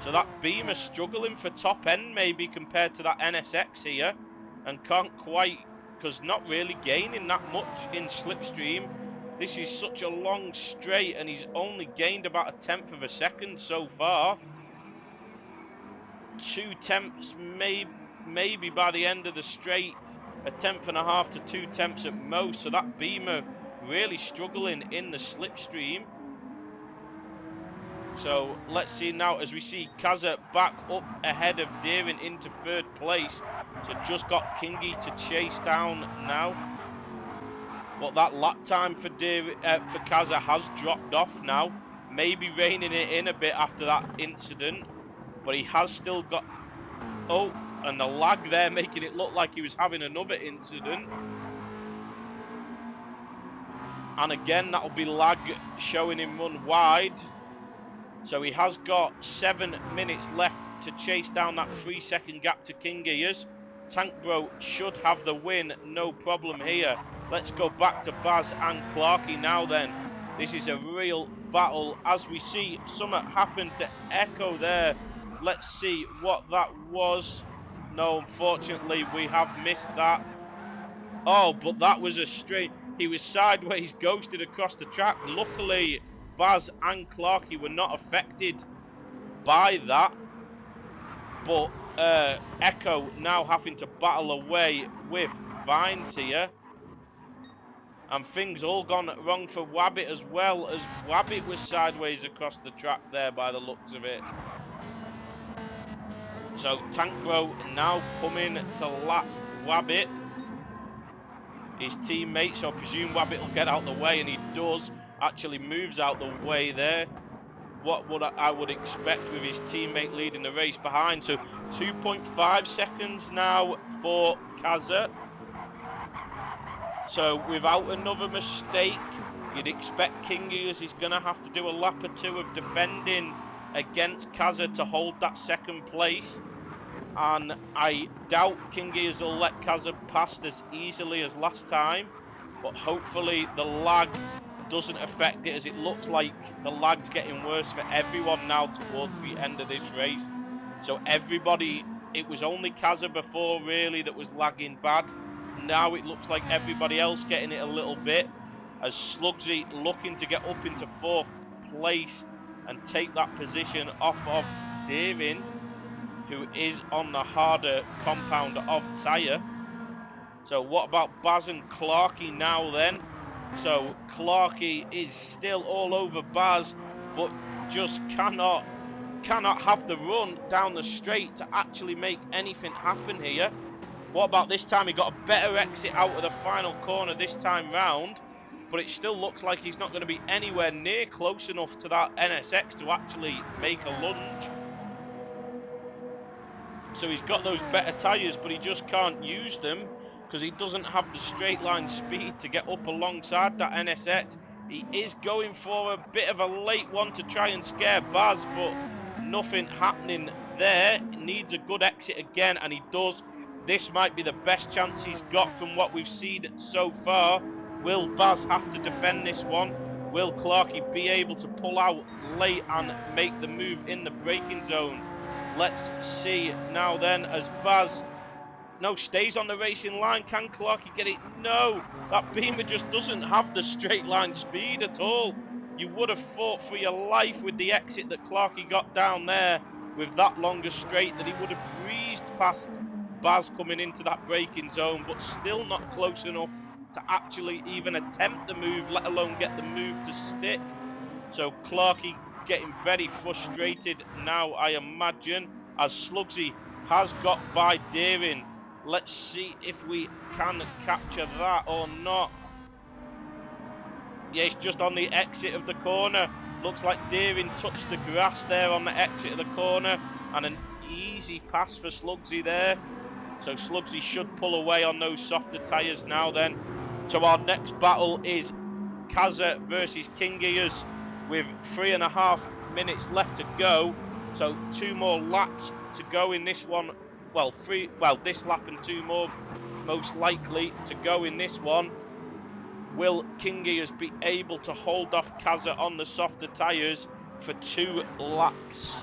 So that Beamer struggling for top end maybe compared to that NSX here. And can't quite, because not really gaining that much in slipstream. This is such a long straight, and he's only gained about 1/10 of a second so far. 2 tenths, maybe by the end of the straight, 1.5 to 2 tenths at most. So that Beamer really struggling in the slipstream. So let's see now as we see Kaza back up ahead of Deering into 3rd place. So just got Kingy to chase down now. But that lap time for Kaza has dropped off now. Maybe reining it in a bit after that incident. But he has still got... Oh, and the lag there making it look like he was having another incident. And again, that'll be lag showing him run wide. So he has got 7 minutes left to chase down that 3-second gap to King Gears. Tank Bro should have the win, no problem here. Let's go back to Baz and Clarky now then. This is a real battle as we see something happen to Echo there. Let's see what that was. No, unfortunately, we have missed that. Oh, but that was a straight... He was sideways, ghosted across the track. Luckily, Baz and Clarky were not affected by that. But Echo now having to battle away with Vines here. And things all gone wrong for Wabbit as well, as Wabbit was sideways across the track there by the looks of it. So Tank Bro now coming to lap Wabbit. His teammate, so I presume Wabbit will get out the way, and he does. Actually moves out the way there. What would I would expect with his teammate leading the race behind. So 2.5 seconds now for Kaza. So without another mistake, you'd expect King Gears is going to have to do a lap or two of defending against Kaza to hold that 2nd place. And I doubt King Gears will let Kaza past as easily as last time. But hopefully the lag doesn't affect it, as it looks like the lag's getting worse for everyone now towards the end of this race. So everybody, it was only Kaza before really that was lagging bad. Now it looks like everybody else getting it a little bit, as Slugsy looking to get up into 4th place and take that position off of Deering, who is on the harder compound of tyre. So what about Baz and Clarky now then? So Clarky is still all over Baz, but just cannot have the run down the straight to actually make anything happen here. What about this time? He got a better exit out of the final corner this time round, but it still looks like he's not going to be anywhere near close enough to that NSX to actually make a lunge. So he's got those better tyres, but he just can't use them because he doesn't have the straight line speed to get up alongside that NSX. He is going for a bit of a late one to try and scare Baz, but nothing happening there. He needs a good exit again, and he does. This might be the best chance he's got from what we've seen so far. Will Baz have to defend this one? Will Clarky be able to pull out late and make the move in the braking zone? Let's see now then, as Baz stays on the racing line. Can Clarky get it? No, that Beamer just doesn't have the straight line speed at all. You would have fought for your life with the exit that Clarky got down there with that longer straight, that he would have breezed past Baz coming into that braking zone, but still not close enough to actually even attempt the move, let alone get the move to stick. So Clarky getting very frustrated now, I imagine, as Slugsy has got by Deering. Let's see if we can capture that or not. Yeah, it's just on the exit of the corner. Looks like Deering touched the grass there on the exit of the corner, and an easy pass for Slugsy there. So Slugsy should pull away on those softer tyres now then. So our next battle is Kaza versus King Gears with 3.5 minutes left to go. So 2 more laps to go in this one. Well, this lap and 2 more most likely to go in this one. Will King Gears be able to hold off Kaza on the softer tyres for 2 laps?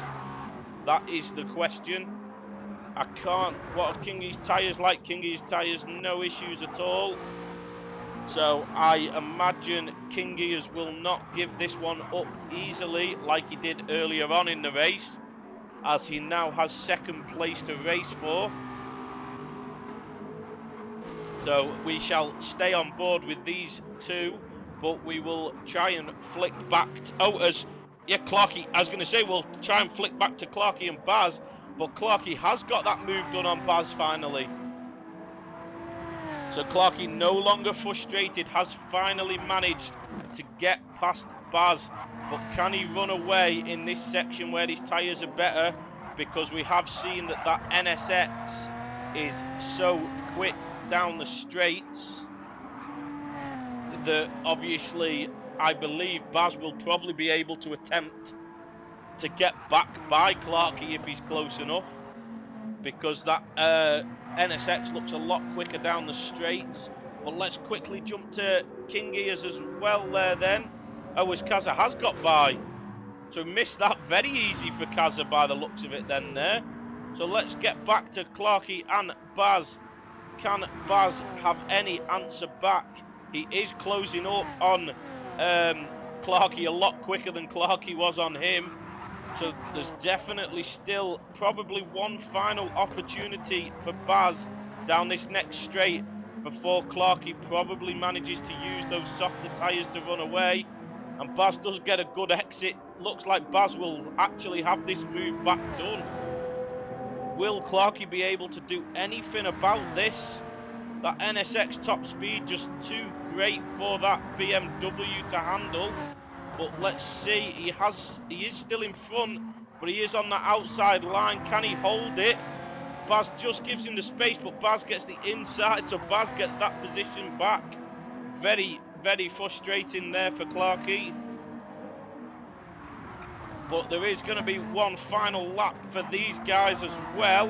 That is the question. What are King Gears tyres like? King Gears tyres, no issues at all. So I imagine King Gears will not give this one up easily like he did earlier on in the race, as he now has second place to race for. So we shall stay on board with these two, but we will try and flick back. Clarkey, I was going to say we'll try and flick back to Clarkey and Baz, but Clarkey has got that move done on Baz finally. So Clarkey, no longer frustrated, has finally managed to get past Baz. But can he run away in this section where his tyres are better? Because we have seen that that NSX is so quick down the straights that obviously I believe Baz will probably be able to attempt to get back by Clarkey if he's close enough. Because that NSX looks a lot quicker down the straights. But let's quickly jump to King Gears as well there then. Oh, as Kaza has got by. So missed that very easy for Kaza by the looks of it then there. So let's get back to Clarkey and Baz. Can Baz have any answer back? He is closing up on Clarkey a lot quicker than Clarkey was on him. So there's definitely still probably one final opportunity for Baz down this next straight before Clarkey probably manages to use those softer tyres to run away. And Baz does get a good exit. Looks like Baz will actually have this move back done. Will Clarkey be able to do anything about this? That NSX top speed just too great for that BMW to handle. But let's see, he is still in front, but he is on the outside line. Can he hold it? Baz just gives him the space, but Baz gets the inside, so Baz gets that position back. Very, very frustrating there for Clarkey. But there is going to be one final lap for these guys as well.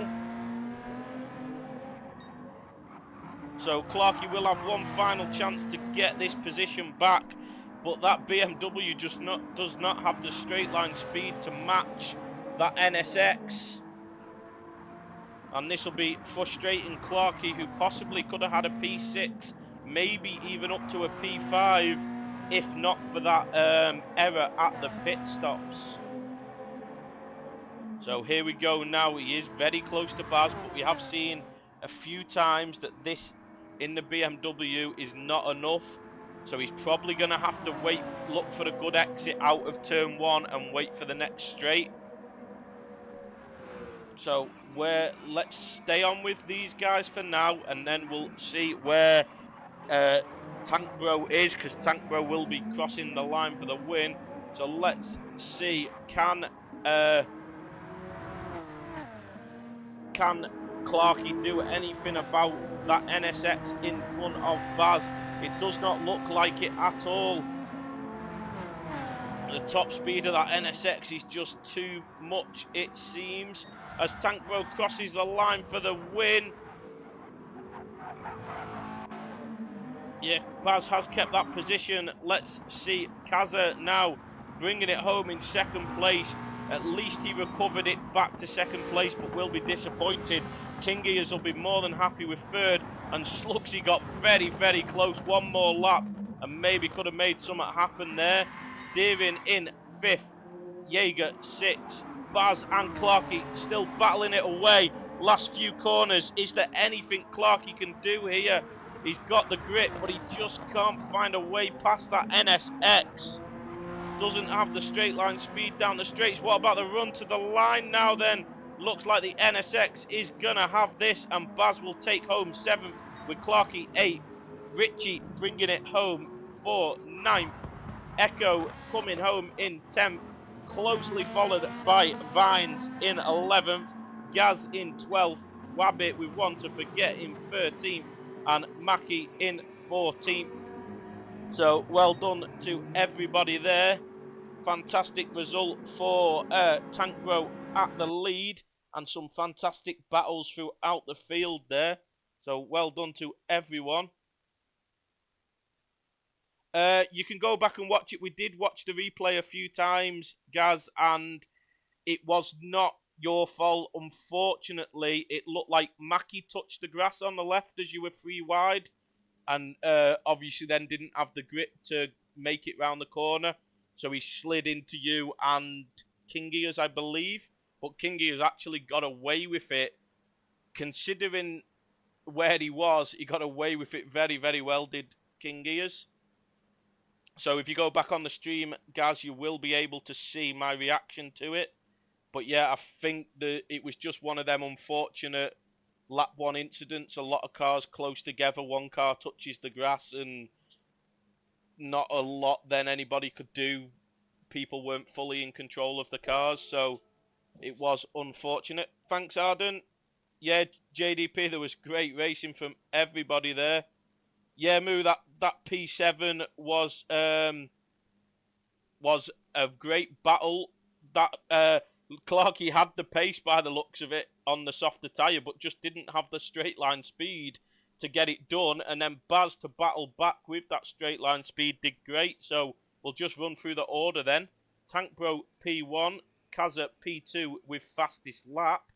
So Clarkey will have one final chance to get this position back. But that BMW does not have the straight line speed to match that NSX. And this will be frustrating Clarkey, who possibly could have had a P6, maybe even up to a P5, if not for that error at the pit stops. So here we go now. He is very close to Baz, but we have seen a few times that this in the BMW is not enough. So he's probably going to have to look for a good exit out of turn one and wait for the next straight. So let's stay on with these guys for now, and then we'll see where Tank Bro is, because Tank Bro will be crossing the line for the win. So let's see, can Clarkey do anything about that NSX in front of Baz? It does not look like it at all. The top speed of that NSX is just too much, it seems, as Tank Bro crosses the line for the win. Yeah, Baz has kept that position. Let's see Kaza now bringing it home in second place. At least he recovered it back to second place, but will be disappointed. King Gears will be more than happy with third, and Slugsy got very, very close. One more lap, and maybe could have made something happen there. Deering in fifth, Jaeger sixth. Baz and Clarkey still battling it away. Last few corners. Is there anything Clarkey can do here? He's got the grip, but he just can't find a way past that NSX. Doesn't have the straight line speed down the straights. What about the run to the line now then? Looks like the NSX is gonna have this, and Baz will take home 7th with Clarkey 8th. Richie bringing it home for 9th. Echo coming home in 10th. Closely followed by Vines in 11th. Gaz in 12th. Wabbit with one to forget in 13th. And Mackie in 14th. So well done to everybody there. Fantastic result for Tank Bro at the lead, and some fantastic battles throughout the field there. So well done to everyone. You can go back and watch it. We did watch the replay a few times, Gaz, and it was not your fault. Unfortunately, it looked like Mackie touched the grass on the left as you were 3 wide. and obviously then didn't have the grip to make it round the corner. So he slid into you and King Ears, I believe. But King Ears actually got away with it, considering where he was. He got away with it very, very well, did King Ears. So if you go back on the stream, Gaz, you will be able to see my reaction to it. But yeah, I think that it was just one of them unfortunate lap one incidents. A lot of cars close together. One car touches the grass and not a lot then anybody could do. People weren't fully in control of the cars, so it was unfortunate. Thanks, Arden. Yeah, JDP, there was great racing from everybody there. Yeah, Moo, that P7 was a great battle. That Clarkey had the pace by the looks of it on the softer tyre, but just didn't have the straight line speed to get it done. And then Baz to battle back with that straight line speed did great. So we'll just run through the order then. Tank Bro P1, Kaza P2 with fastest lap,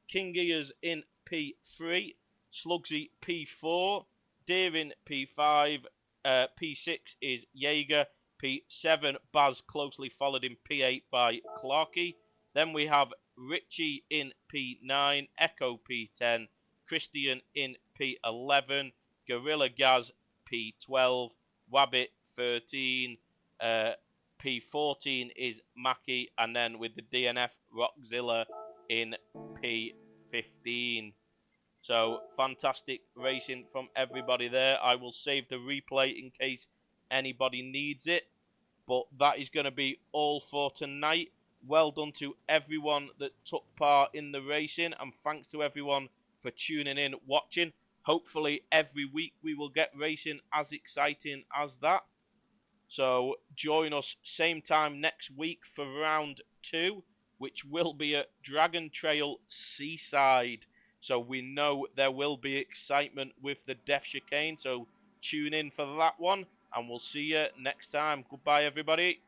King Ears in P3, Slugsy P4, Deering P5, P6 is Jaeger, P7 Baz closely followed in P8 by Clarkey. Then we have Richie in P9, Echo P10, Christian in P11, Gorilla Gaz P12, Wabbit 13, P14 is Mackie, and then with the DNF Rockzilla in P15. So fantastic racing from everybody there. I will save the replay in case anybody needs it. But that is going to be all for tonight. Well done to everyone that took part in the racing, and thanks to everyone for tuning in, watching. Hopefully every week we will get racing as exciting as that. So join us same time next week for round 2, which will be at Dragon Trail Seaside. So we know there will be excitement with the Death Chicane. So tune in for that one, and we'll see you next time. Goodbye, everybody.